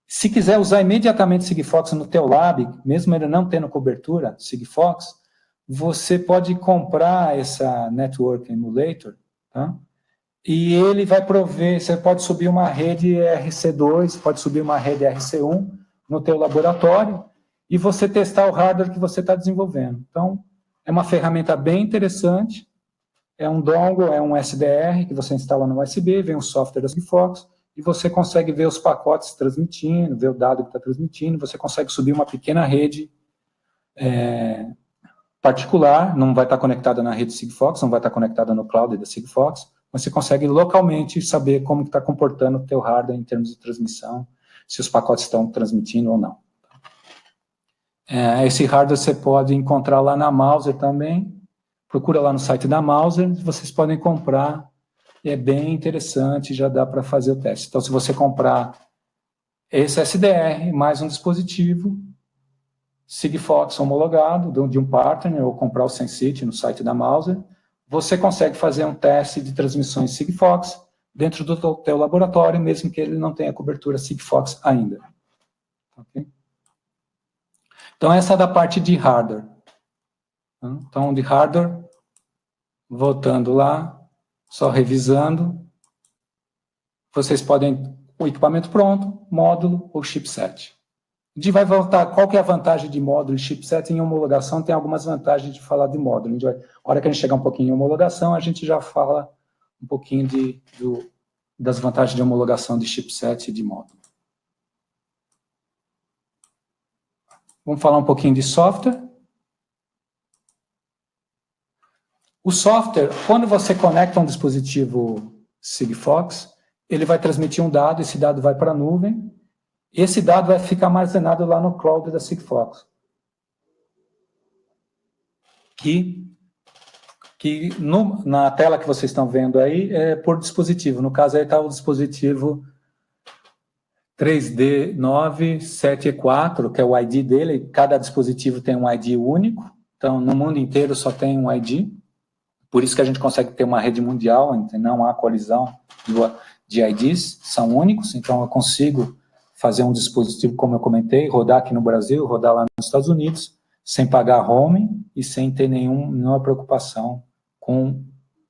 Se quiser usar imediatamente Sigfox no teu lab, mesmo ele não tendo cobertura, Sigfox, você pode comprar essa Network Emulator, tá? E ele vai prover, você pode subir uma rede RC2, pode subir uma rede RC1 no teu laboratório, e você testar o hardware que você está desenvolvendo. Então, é uma ferramenta bem interessante, é um dongle, é um SDR que você instala no USB, vem um software da Sigfox, e você consegue ver os pacotes transmitindo, ver o dado que está transmitindo, você consegue subir uma pequena rede particular, não vai estar conectada na rede Sigfox, não vai estar conectada no cloud da Sigfox, mas você consegue localmente saber como está comportando o teu hardware em termos de transmissão, se os pacotes estão transmitindo ou não. Esse hardware você pode encontrar lá na Mouser também, procura lá no site da Mouser, vocês podem comprar, é bem interessante, já dá para fazer o teste. Então, se você comprar esse SDR, mais um dispositivo, Sigfox homologado, de um partner, ou comprar o Sensity no site da Mouser, você consegue fazer um teste de transmissões Sigfox dentro do teu laboratório, mesmo que ele não tenha cobertura Sigfox ainda. Ok? Então, essa é da parte de hardware. Então, de hardware, voltando lá, só revisando, vocês podem, o equipamento pronto, módulo ou chipset. A gente vai voltar, qual que é a vantagem de módulo e chipset em homologação? Tem algumas vantagens de falar de módulo. A hora que a gente chegar um pouquinho em homologação, a gente já fala um pouquinho das vantagens de homologação de chipset e de módulo. Vamos falar um pouquinho de software. O software, quando você conecta um dispositivo Sigfox, ele vai transmitir um dado, esse dado vai para a nuvem, esse dado vai ficar armazenado lá no cloud da Sigfox. Na tela que vocês estão vendo aí, é por dispositivo. No caso aí está o dispositivo 3D974, que é o ID dele, cada dispositivo tem um ID único, então no mundo inteiro só tem um ID, por isso que a gente consegue ter uma rede mundial, não há colisão de IDs, são únicos, então eu consigo fazer um dispositivo, como eu comentei, rodar aqui no Brasil, rodar lá nos Estados Unidos, sem pagar roaming e sem ter nenhuma preocupação com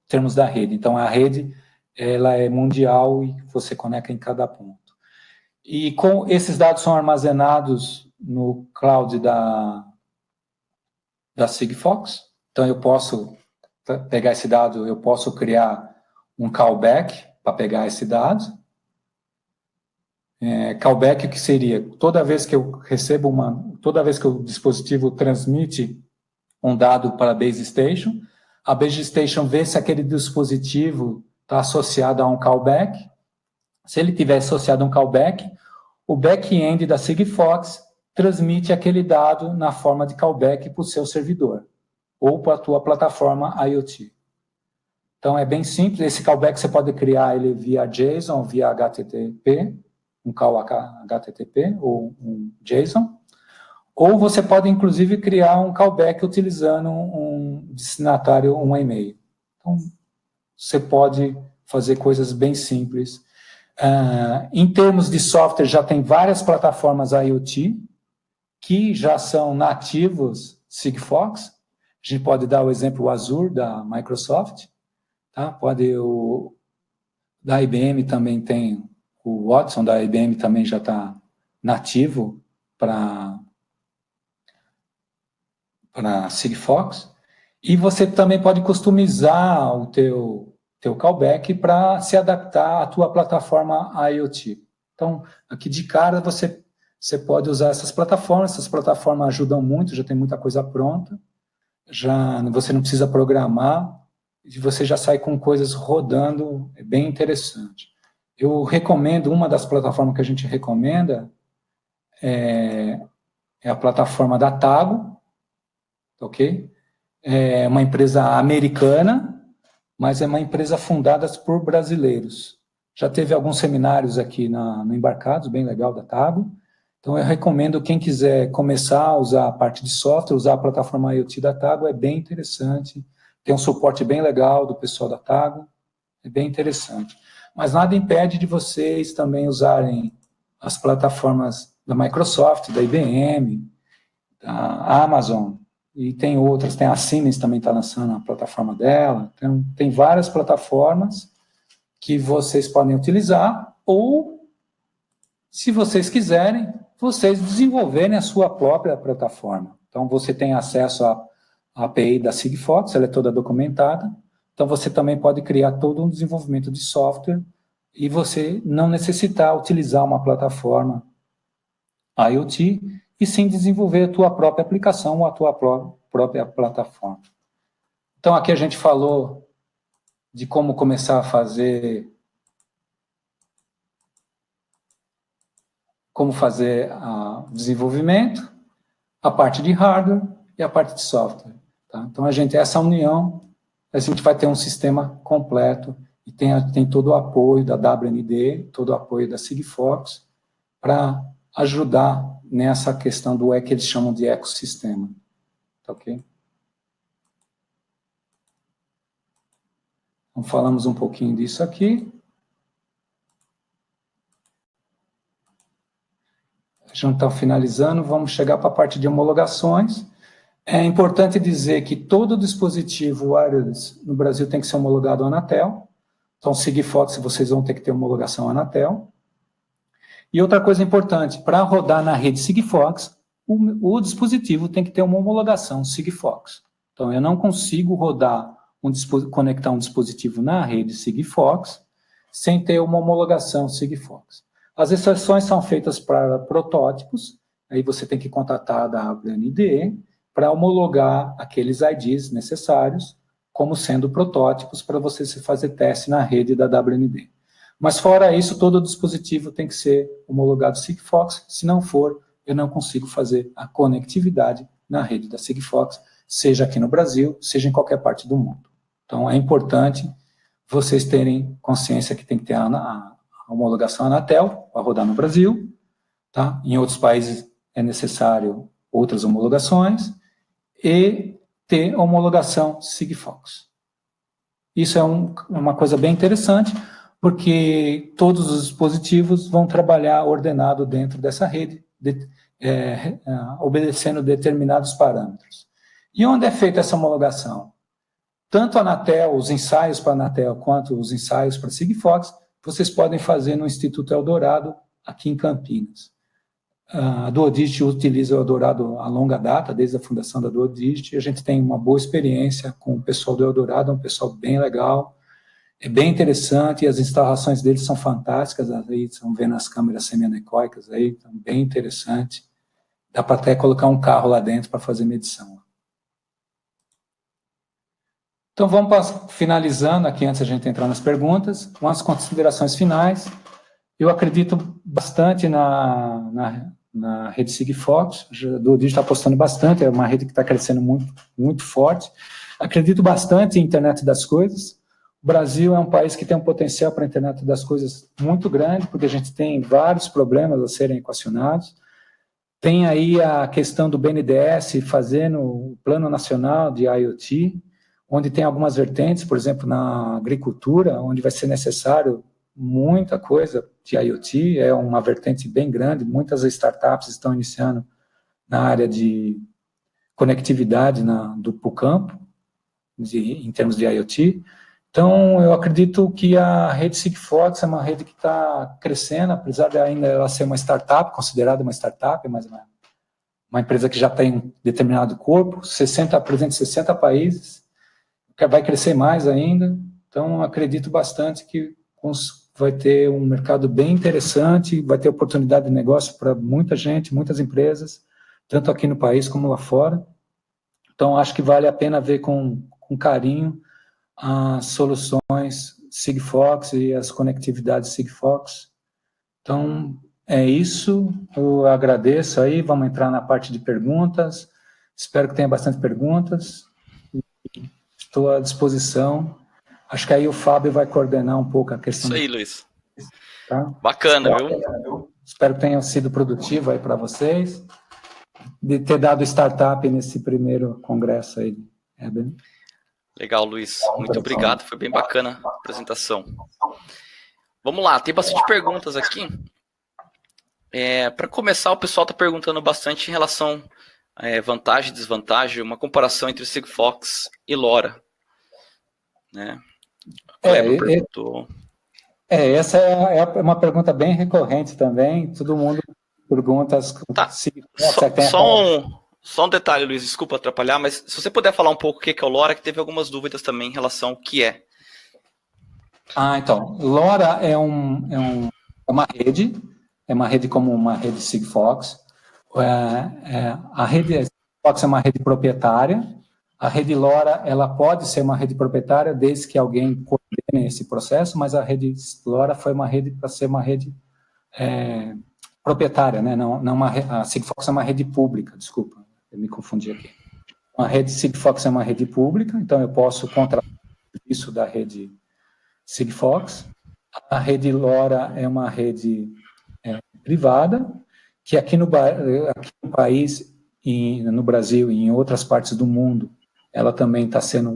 termos da rede. Então a rede ela é mundial e você conecta em cada ponto. E esses dados são armazenados no cloud da Sigfox, então eu posso pegar esse dado, eu posso criar um callback para pegar esse dado. Callback, o que seria? Toda vez que eu recebo toda vez que o dispositivo transmite um dado para a base station, a base station vê se aquele dispositivo está associado a um callback. Se ele tiver associado a um callback, o back-end da Sigfox transmite aquele dado na forma de callback para o seu servidor ou para a tua plataforma IoT. Então, é bem simples. Esse callback você pode criar ele via JSON, via HTTP, um call HTTP ou um JSON, ou você pode, inclusive, criar um callback utilizando um destinatário, um e-mail. Então, você pode fazer coisas bem simples. Em termos de software, já tem várias plataformas IoT que já são nativos Sigfox. A gente pode dar o exemplo Azure, da Microsoft. Tá? Da IBM também tem, o Watson da IBM também já está nativo para Sigfox. E você também pode customizar o teu callback para se adaptar à tua plataforma IoT. Então, aqui de cara, você você pode usar essas plataformas ajudam muito, já tem muita coisa pronta, já você não precisa programar, e você já sai com coisas rodando, é bem interessante. Eu recomendo, uma das plataformas que a gente recomenda é a plataforma da Tago, ok? É uma empresa americana, mas é uma empresa fundada por brasileiros. Já teve alguns seminários aqui no Embarcados, bem legal, da Tago. Então, eu recomendo quem quiser começar a usar a parte de software, usar a plataforma IoT da Tago, é bem interessante. Tem um suporte bem legal do pessoal da Tago, é bem interessante. Mas nada impede de vocês também usarem as plataformas da Microsoft, da IBM, da Amazon, e tem outras, tem a Siemens também está lançando a plataforma dela, então, tem várias plataformas que vocês podem utilizar, ou, se vocês quiserem, vocês desenvolverem a sua própria plataforma. Então, você tem acesso à API da Sigfox, ela é toda documentada, então você também pode criar todo um desenvolvimento de software e você não necessitar utilizar uma plataforma IoT, e sim desenvolver a tua própria aplicação ou a tua própria plataforma. Então, aqui a gente falou de como começar a fazer, como fazer o desenvolvimento, a parte de hardware e a parte de software. Tá? Então, essa união, a gente vai ter um sistema completo e tem todo o apoio da WND, todo o apoio da Sigfox para ajudar nessa questão do que eles chamam de ecossistema. Tá ok? Então, falamos um pouquinho disso aqui. Já estão finalizando, vamos chegar para a parte de homologações. É importante dizer que todo dispositivo wireless no Brasil tem que ser homologado à Anatel. Então, Sigfox, vocês vão ter que ter homologação à Anatel. E outra coisa importante, para rodar na rede Sigfox, o dispositivo tem que ter uma homologação Sigfox. Então, eu não consigo conectar um dispositivo na rede Sigfox sem ter uma homologação Sigfox. As exceções são feitas para protótipos, aí você tem que contatar a WNDE para homologar aqueles IDs necessários como sendo protótipos para você se fazer teste na rede da WND. Mas fora isso, todo dispositivo tem que ser homologado Sigfox, se não for, eu não consigo fazer a conectividade na rede da Sigfox, seja aqui no Brasil, seja em qualquer parte do mundo. Então, é importante vocês terem consciência que tem que ter a homologação Anatel para rodar no Brasil, tá? Em outros países é necessário outras homologações, e ter homologação Sigfox. Isso é uma coisa bem interessante, porque todos os dispositivos vão trabalhar ordenado dentro dessa rede, obedecendo determinados parâmetros. E onde é feita essa homologação? Tanto a Anatel, os ensaios para a Anatel, quanto os ensaios para a Sigfox, vocês podem fazer no Instituto Eldorado, aqui em Campinas. A Duodist utiliza o Eldorado a longa data, desde a fundação da Duodist, e a gente tem uma boa experiência com o pessoal do Eldorado, é um pessoal bem legal, é bem interessante, e as instalações deles são fantásticas, aí estão vendo as câmeras semi-anecoicas aí, então bem interessante. Dá para até colocar um carro lá dentro para fazer medição. Então vamos finalizando aqui, antes a gente entrar nas perguntas, umas considerações finais. Eu acredito bastante na rede Sigfox, o Duodist está apostando bastante, é uma rede que está crescendo muito, muito forte. Acredito bastante em internet das coisas. O Brasil é um país que tem um potencial para a internet das coisas muito grande, porque a gente tem vários problemas a serem equacionados. Tem aí a questão do BNDES fazendo o Plano Nacional de IoT, onde tem algumas vertentes, por exemplo, na agricultura, onde vai ser necessário muita coisa de IoT, é uma vertente bem grande, muitas startups estão iniciando na área de conectividade para o campo, em termos de IoT. Então, eu acredito que a rede Sigfox é uma rede que está crescendo, apesar de ainda ela ser uma startup, considerada uma startup, mas uma empresa que já tem determinado corpo, presente em 60 países, vai crescer mais ainda. Então, acredito bastante que vai ter um mercado bem interessante, vai ter oportunidade de negócio para muita gente, muitas empresas, tanto aqui no país como lá fora. Então, acho que vale a pena ver com carinho as soluções Sigfox e as conectividades Sigfox. Então, é isso. Eu agradeço aí. Vamos entrar na parte de perguntas. Espero que tenha bastante perguntas. Estou à disposição. Acho que aí o Fábio vai coordenar um pouco a questão. Isso aí, Luiz. Tá? Bacana, viu? Espero que tenha sido produtivo aí para vocês, de ter dado startup nesse primeiro congresso aí. Legal, Luiz. Muito obrigado. Foi bem bacana a apresentação. Vamos lá, tem bastante perguntas aqui. Para começar, o pessoal está perguntando bastante em relação a vantagem e desvantagem, uma comparação entre Sigfox e LoRa. Né? Perguntou. Essa é uma pergunta bem recorrente também. Todo mundo pergunta. Tá. Só um detalhe, Luiz, desculpa atrapalhar, mas se você puder falar um pouco o que é o LoRa, que teve algumas dúvidas também em relação ao que é. Então, LoRa é uma rede como uma rede Sigfox. A rede Sigfox é uma rede proprietária. A rede LoRa, ela pode ser uma rede proprietária desde que alguém coordene esse processo, mas a rede LoRa foi uma rede para ser uma rede proprietária, né? A Sigfox é uma rede pública, desculpa, eu me confundi aqui. A rede Sigfox é uma rede pública, então eu posso contratar isso da rede Sigfox. A rede LoRa é uma rede privada, que aqui no país, no Brasil e em outras partes do mundo, ela também está sendo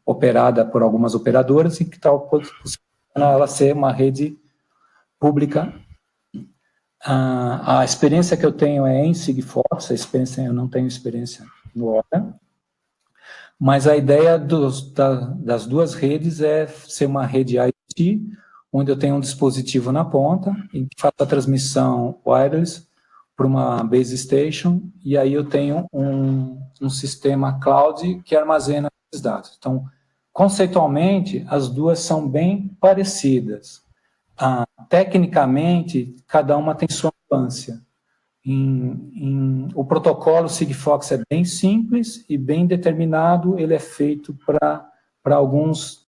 operada por algumas operadoras e que está possibilitando ela ser uma rede pública. A experiência que eu tenho é em Sigfox, eu não tenho experiência no LoRa, mas a ideia das duas redes é ser uma rede IoT, onde eu tenho um dispositivo na ponta e faço a transmissão wireless para uma base station, e aí eu tenho um sistema cloud que armazena esses dados. Então, conceitualmente, as duas são bem parecidas. Tecnicamente, cada uma tem sua nuance. O protocolo Sigfox é bem simples e bem determinado, ele é feito para alguns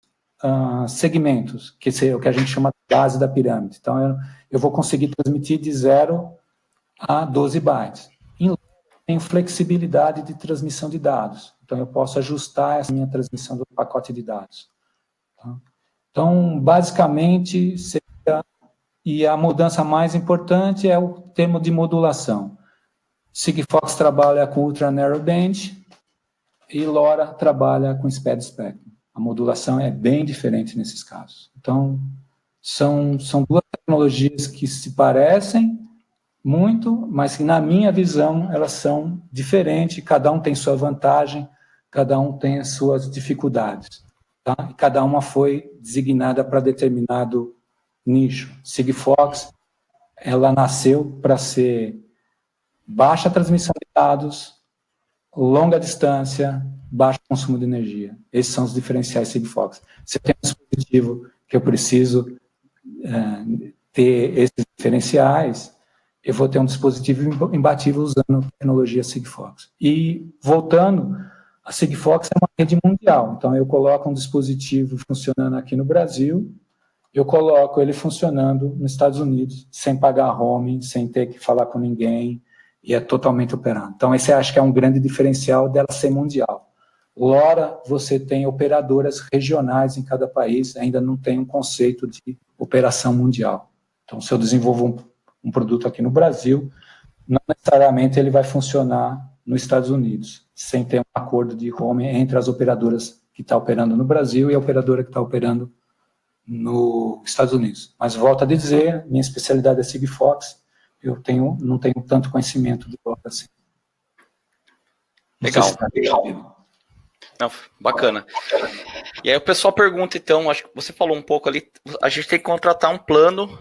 segmentos, que é o que a gente chama de base da pirâmide. Então, eu vou conseguir transmitir de 0 a 12 bytes. Tenho flexibilidade de transmissão de dados, então eu posso ajustar essa minha transmissão do pacote de dados. Tá? Então, basicamente, e a mudança mais importante é o termo de modulação. Sigfox trabalha com Ultra Narrowband e LoRa trabalha com Spread Spectrum. A modulação é bem diferente nesses casos. Então, são duas tecnologias que se parecem muito, mas que, na minha visão, elas são diferentes, cada um tem sua vantagem, cada um tem as suas dificuldades. Tá? E cada uma foi designada para determinado nicho. Sigfox, ela nasceu para ser baixa transmissão de dados, longa distância, baixo consumo de energia. Esses são os diferenciais Sigfox. Se eu tenho um dispositivo que eu preciso ter esses diferenciais, eu vou ter um dispositivo imbatível usando tecnologia Sigfox. E, voltando, a Sigfox é uma rede mundial. Então, eu coloco um dispositivo funcionando aqui no Brasil, eu coloco ele funcionando nos Estados Unidos, sem pagar roaming, sem ter que falar com ninguém, e é totalmente operado. Então, esse acho que é um grande diferencial dela ser mundial. LoRa, você tem operadoras regionais em cada país, ainda não tem um conceito de operação mundial. Então, se eu desenvolvo um produto aqui no Brasil, não necessariamente ele vai funcionar nos Estados Unidos, sem ter um acordo de roaming entre as operadoras que estão operando no Brasil e a operadora que está operando nos Estados Unidos. Mas, volto a dizer, minha especialidade é Sigfox, não tenho tanto conhecimento de LoRa assim. Legal. Não, bacana. E aí o pessoal pergunta, então, acho que você falou um pouco ali, a gente tem que contratar um plano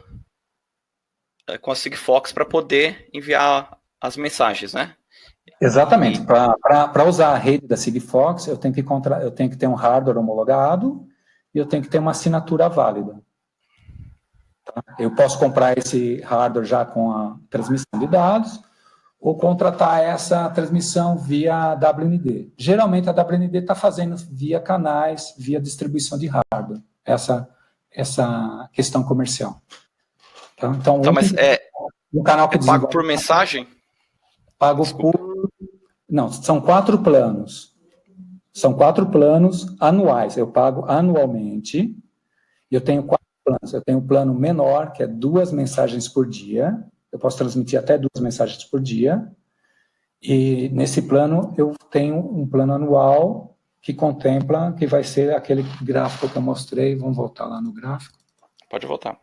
com a Sigfox para poder enviar as mensagens, né? Exatamente. Para usar a rede da Sigfox, eu tenho que ter um hardware homologado e eu tenho que ter uma assinatura válida. Tá? Eu posso comprar esse hardware já com a transmissão de dados, ou contratar essa transmissão via WND. Geralmente a WND está fazendo via canais, via distribuição de hardware, essa questão comercial. Tá? Então, mas um canal que pago por mensagem? Pago por... Não, são 4 planos. São 4 planos anuais. Eu pago anualmente. Eu tenho 4 planos. Eu tenho um plano menor, que é 2 mensagens por dia. Eu posso transmitir até 2 mensagens por dia. E nesse plano, eu tenho um plano anual que contempla, que vai ser aquele gráfico que eu mostrei. Vamos voltar lá no gráfico. Pode voltar.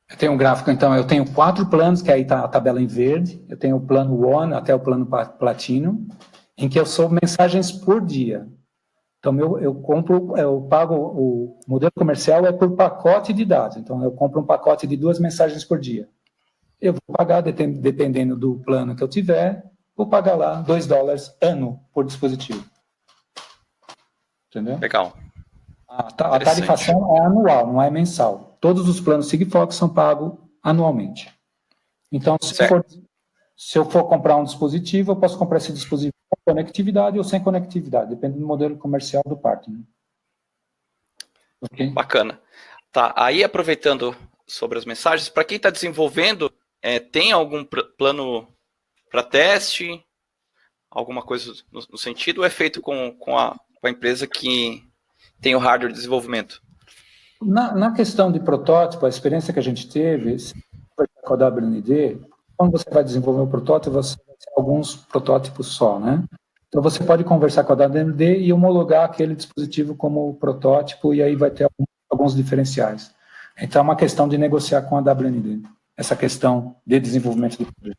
Eu tenho um gráfico, então, eu tenho 4 planos, que aí está a tabela em verde. Eu tenho o plano One até o plano Platinum, em que eu sou mensagens por dia. Então, eu pago, o modelo comercial é por pacote de dados. Então, eu compro um pacote de 2 mensagens por dia. Eu vou pagar, dependendo do plano que eu tiver, vou pagar lá $2 ano por dispositivo. Entendeu? Legal. A tarifação é anual, não é mensal. Todos os planos Sigfox são pagos anualmente. Então, se eu for comprar um dispositivo, eu posso comprar esse dispositivo com conectividade ou sem conectividade, depende do modelo comercial do partner. Okay? Bacana. Tá, aí aproveitando sobre as mensagens, para quem está desenvolvendo, tem algum plano para teste? Alguma coisa no sentido? Ou é feito com a empresa que tem o hardware de desenvolvimento? Na questão de protótipo, a experiência que a gente teve com a WND, quando você vai desenvolver um protótipo, você vai ter alguns protótipos só, né? Então, você pode conversar com a WND e homologar aquele dispositivo como protótipo, e aí vai ter alguns diferenciais. Então, é uma questão de negociar com a WND, essa questão de desenvolvimento do projeto.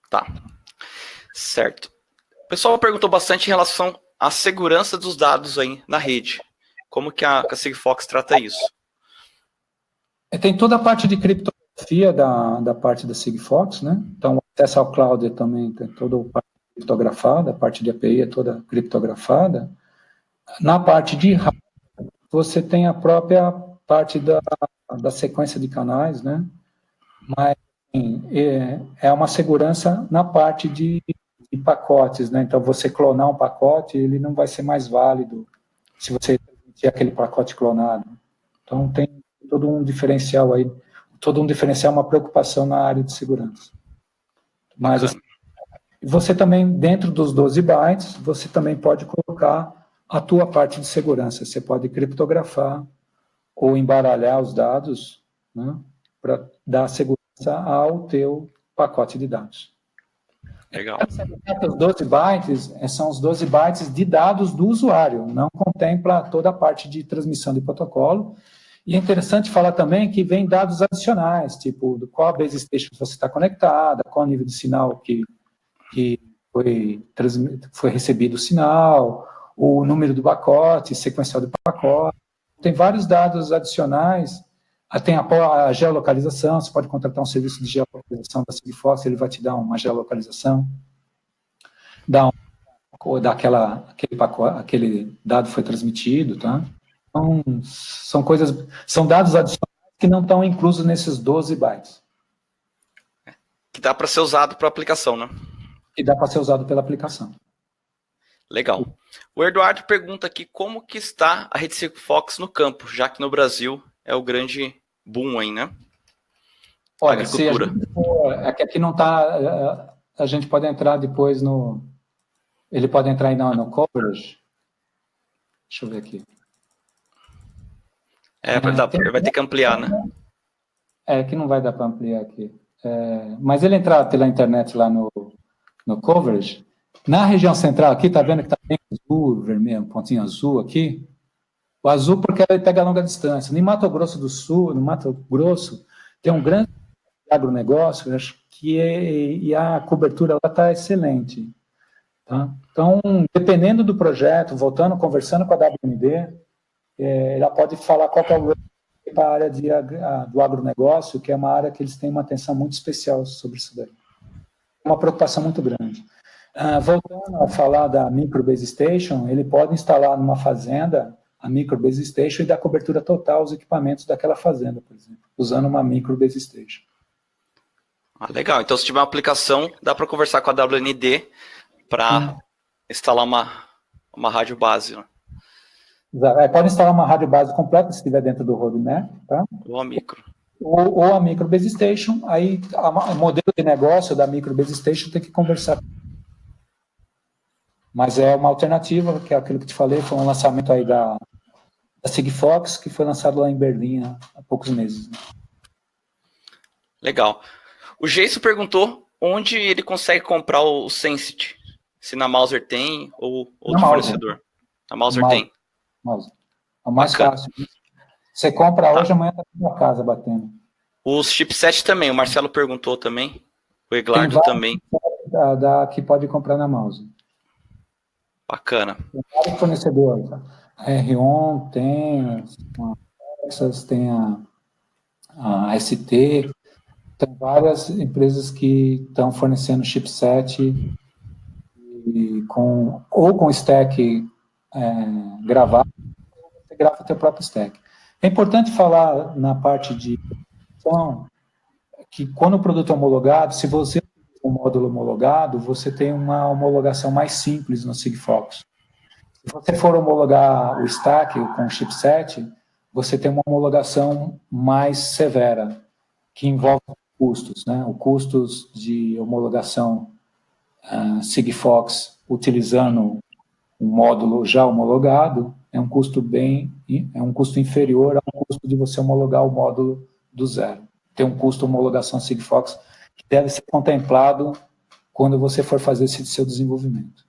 Tá, certo. O pessoal perguntou bastante em relação à segurança dos dados aí na rede. Como que a Sigfox trata isso? Tem toda a parte de criptografia da parte da Sigfox, né? Então, o acesso ao cloud também tem toda a parte criptografada, a parte de API é toda criptografada. Na parte de hardware, você tem a própria parte da sequência de canais, né? Mas assim, é uma segurança na parte de pacotes, né? Então, você clonar um pacote, ele não vai ser mais válido se você transmitir aquele pacote clonado. Então, tem todo um diferencial aí, uma preocupação na área de segurança. Mas assim, você também, dentro dos 12 bytes, você também pode colocar a tua parte de segurança. Você pode criptografar ou embaralhar os dados, né, para dar segurança ao teu pacote de dados. Legal. Os 12 bytes são os 12 bytes de dados do usuário, não contempla toda a parte de transmissão de protocolo. E é interessante falar também que vem dados adicionais, tipo do qual base station você está conectada, qual nível de sinal que foi recebido o sinal, o número do pacote, sequencial do pacote. Tem vários dados adicionais. Tem a geolocalização, você pode contratar um serviço de geolocalização da Sigfox, ele vai te dar uma geolocalização, aquele dado foi transmitido, tá? Então, são dados adicionais que não estão inclusos nesses 12 bytes. Que dá para ser usado para a aplicação, né? Que dá para ser usado pela aplicação. Legal. O Eduardo pergunta aqui como que está a rede Sigfox no campo, já que no Brasil é o grande boom aí, né? Olha, se a gente for, aqui não está, a gente pode entrar depois ele pode entrar aí no coverage. Deixa eu ver aqui. Vai ter que ampliar, né? Que não vai dar para ampliar aqui. Mas ele entrar pela internet lá no coverage, na região central aqui, tá vendo que está bem azul, vermelho, um pontinho azul aqui? O azul porque ele pega a longa distância. No Mato Grosso do Sul, no Mato Grosso, tem um grande agronegócio, acho e a cobertura lá está excelente. Tá? Então, dependendo do projeto, conversando com a WMD, ela pode falar qual que é o para a área do agronegócio, que é uma área que eles têm uma atenção muito especial sobre isso daí. É uma preocupação muito grande. Voltando a falar da Micro Base Station, ele pode instalar numa fazenda a Micro Base Station e dar cobertura total aos equipamentos daquela fazenda, por exemplo, usando uma Micro Base Station. Legal. Então, se tiver uma aplicação, dá para conversar com a WND para instalar uma rádio base. Né? Pode instalar uma rádio base completa, se estiver dentro do roadmap, tá? Ou a micro. Ou a Micro Base Station, aí o modelo de negócio da Micro Base Station tem que conversar. Mas é uma alternativa, que é aquilo que te falei, foi um lançamento aí da Sigfox, que foi lançado lá em Berlim há poucos meses. Né? Legal. O Geiso perguntou onde ele consegue comprar o Sensit. Se na Mouser tem ou outro fornecedor. Na Mouser tem. Mouser. É o mais Bacana. fácil. Você compra hoje, amanhã está na casa batendo. Os chipset também, o Marcelo perguntou também. O Eglardo também. Que pode comprar na Mouser. Bacana. Tem vários fornecedores. A R-On tem, a Texas tem a ST, tem várias empresas que estão fornecendo chipset ou com stack gravado, ou você grava o teu próprio stack. É importante falar na parte de que quando o produto é homologado, se você tem um módulo homologado, você tem uma homologação mais simples no Sigfox. Se você for homologar o stack com o chipset, você tem uma homologação mais severa, que envolve custos, né? O custos de homologação Sigfox utilizando um módulo já homologado é um custo inferior ao custo de você homologar o módulo do zero. Tem um custo de homologação Sigfox que deve ser contemplado quando você for fazer esse seu desenvolvimento.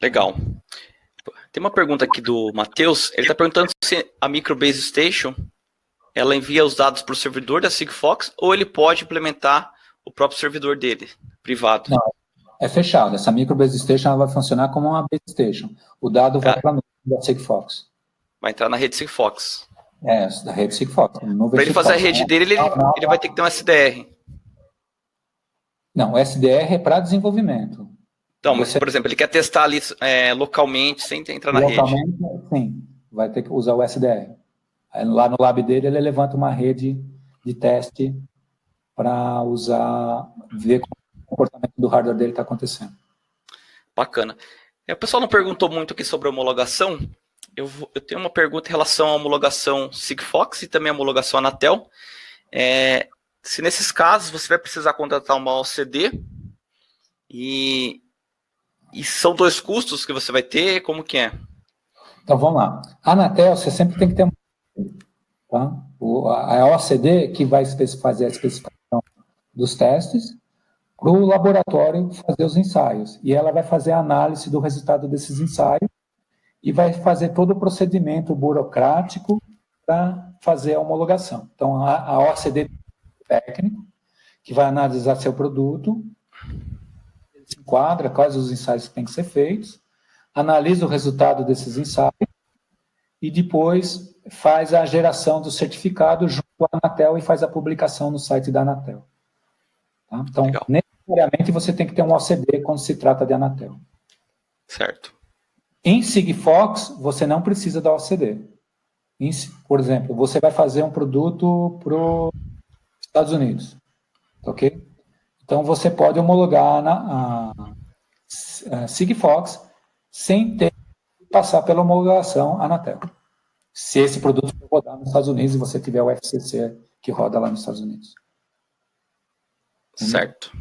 Legal. Tem uma pergunta aqui do Matheus. Ele está perguntando se a Micro Base Station ela envia os dados para o servidor da Sigfox ou ele pode implementar o próprio servidor dele, privado. Não, é fechado. Essa Micro Base Station ela vai funcionar como uma base station. O dado vai para a nuvem da Sigfox. Vai entrar na rede Sigfox. Da rede Sigfox. Para ele fazer a rede dele, ele vai ter que ter um SDR. Não, o SDR é para desenvolvimento. Então, mas, por exemplo, ele quer testar ali localmente, sem entrar na rede. Localmente, sim. Vai ter que usar o SDR. Aí, lá no lab dele, ele levanta uma rede de teste para ver como o comportamento do hardware dele está acontecendo. Bacana. O pessoal não perguntou muito aqui sobre a homologação. Eu tenho uma pergunta em relação à homologação Sigfox e também a homologação Anatel. Se nesses casos você vai precisar contratar uma OCD e são dois custos que você vai ter, como que é? Então, vamos lá. A Anatel, você sempre tem que ter tá? A OCD que vai fazer a especificação dos testes para o laboratório fazer os ensaios. E ela vai fazer a análise do resultado desses ensaios e vai fazer todo o procedimento burocrático para fazer a homologação. Então, a OCD técnico, que vai analisar seu produto, se enquadra, quais os ensaios que têm que ser feitos, analisa o resultado desses ensaios e depois faz a geração do certificado junto à Anatel e faz a publicação no site da Anatel. Tá? Então, legal. Necessariamente você tem que ter um OCD quando se trata de Anatel. Certo. Em Sigfox, você não precisa da OCD. Por exemplo, você vai fazer um produto para os Estados Unidos, ok? Então, você pode homologar a Sigfox sem ter que passar pela homologação Anatel. Se esse produto for rodar nos Estados Unidos e você tiver o FCC que roda lá nos Estados Unidos. Certo.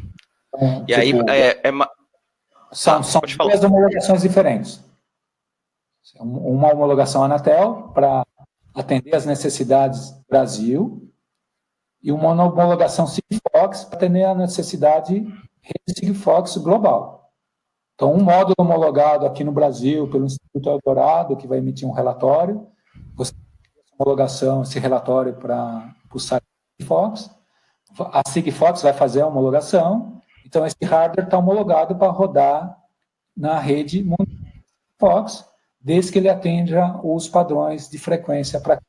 Então, e aí, são duas homologações diferentes. Uma homologação Anatel para atender as necessidades Brasil e uma homologação Sigfox para atender a necessidade rede Sigfox global. Então, um módulo homologado aqui no Brasil pelo Instituto Eldorado, que vai emitir um relatório, você tem essa homologação, esse relatório para o site Sigfox. A Sigfox vai fazer a homologação, então esse hardware está homologado para rodar na rede Sigfox, desde que ele atenda os padrões de frequência para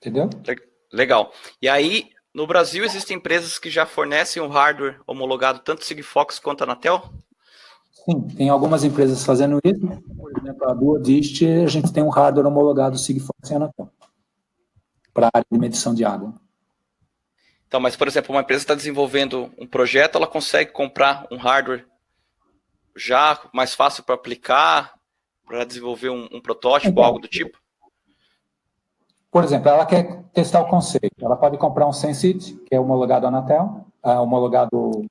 Entendeu? Legal. E aí, no Brasil, existem empresas que já fornecem um hardware homologado, tanto Sigfox quanto a Anatel? Sim, tem algumas empresas fazendo isso. Por exemplo, a Duodist, a gente tem um hardware homologado Sigfox e Anatel para a área de medição de água. Então, mas, por exemplo, uma empresa está desenvolvendo um projeto, ela consegue comprar um hardware já mais fácil para aplicar, para desenvolver um protótipo, Então, algo do tipo? Por exemplo, ela quer testar o conceito. Ela pode comprar um Sensit, que é homologado Anatel, homologado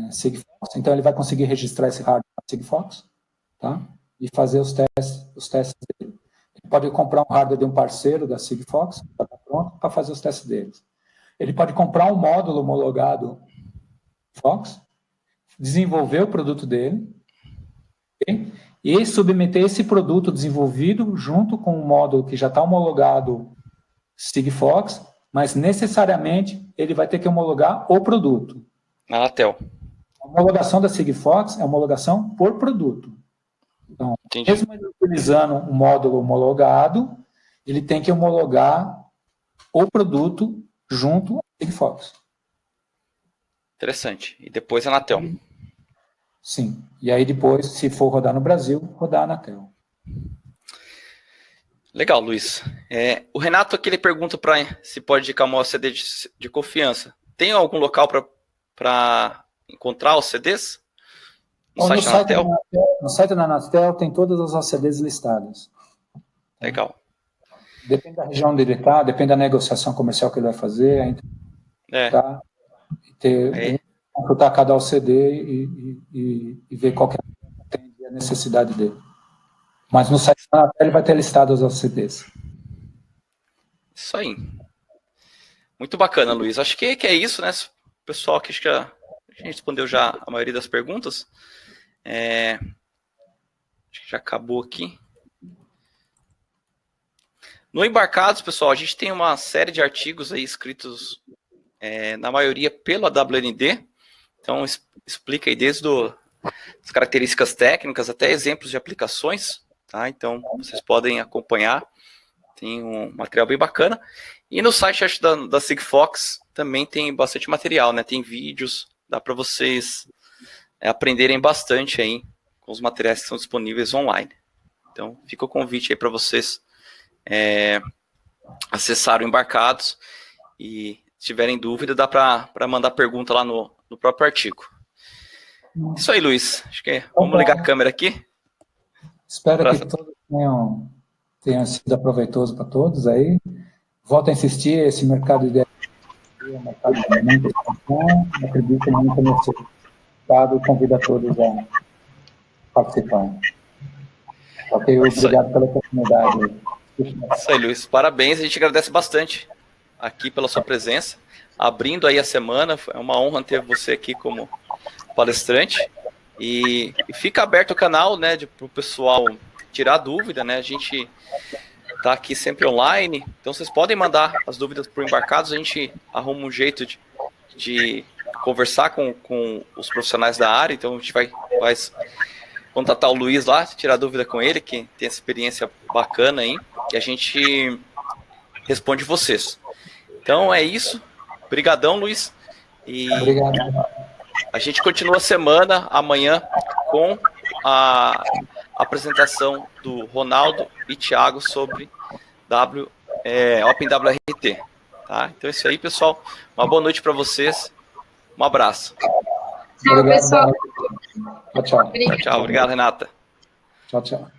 Sigfox. Então, ele vai conseguir registrar esse hardware na Sigfox, tá? E fazer os testes dele. Ele pode comprar um hardware de um parceiro da Sigfox, que está pronto, para fazer os testes deles. Ele pode comprar um módulo homologado Fox, desenvolver o produto dele, okay? E submeter esse produto desenvolvido junto com um módulo que já está homologado Sigfox, mas necessariamente ele vai ter que homologar o produto. Na Anatel. A homologação da Sigfox é homologação por produto. Então, Entendi. mesmo ele utilizando um módulo homologado, ele tem que homologar o produto junto à Sigfox. Interessante. E depois a Anatel. Sim. E aí depois, se for rodar no Brasil, rodar a Anatel. Legal, Luiz. O Renato aqui ele pergunta se pode indicar uma CD de confiança. Tem algum local para encontrar os CDs? No site da Anatel? No site da Anatel tem todas as CDs listadas. Legal. Depende da região onde ele está, depende da negociação comercial que ele vai fazer, tá? Consultar cada OCD e ver qual que é a necessidade dele. Mas no site da Anatel ele vai ter listado os OCDs. Isso aí. Muito bacana, Luiz. Acho que é isso, né? Pessoal, que acho que a gente respondeu já a maioria das perguntas. Acho que já acabou aqui. No Embarcados, pessoal, a gente tem uma série de artigos aí escritos, na maioria, pela WND. Então, explica aí desde as características técnicas até exemplos de aplicações, tá? Então, vocês podem acompanhar. Tem um material bem bacana. E no site acho, da Sigfox também tem bastante material, né? Tem vídeos, dá para vocês aprenderem bastante aí com os materiais que são disponíveis online. Então, fica o convite aí para vocês acessarem o Embarcados e se tiverem dúvida, dá para mandar pergunta lá no próprio artigo. Isso aí, Luiz. Acho que vamos ligar a câmera aqui. Espero que todos tenha sido proveitoso para todos aí. Volto a insistir, esse mercado de é um mercado de muita expansão, acredito muito nesse mercado e convido a todos a participar. Ok, obrigado pela oportunidade. Isso aí, Luiz. Parabéns, a gente agradece bastante aqui pela sua presença, abrindo aí a semana. É uma honra ter você aqui como palestrante. E fica aberto o canal, né, para o pessoal tirar dúvida, né? A gente está aqui sempre online, então vocês podem mandar as dúvidas para o Embarcados, a gente arruma um jeito de conversar com os profissionais da área, então a gente vai contatar o Luiz lá, tirar dúvida com ele, que tem essa experiência bacana aí, e a gente responde vocês. Então é isso, brigadão, Luiz, e obrigado. A gente continua a semana amanhã com a apresentação do Ronaldo e Thiago sobre OpenWRT. Tá? Então é isso aí, pessoal. Uma boa noite para vocês. Um abraço. Tchau, pessoal. Tchau. Tchau, obrigado, Renata. Tchau.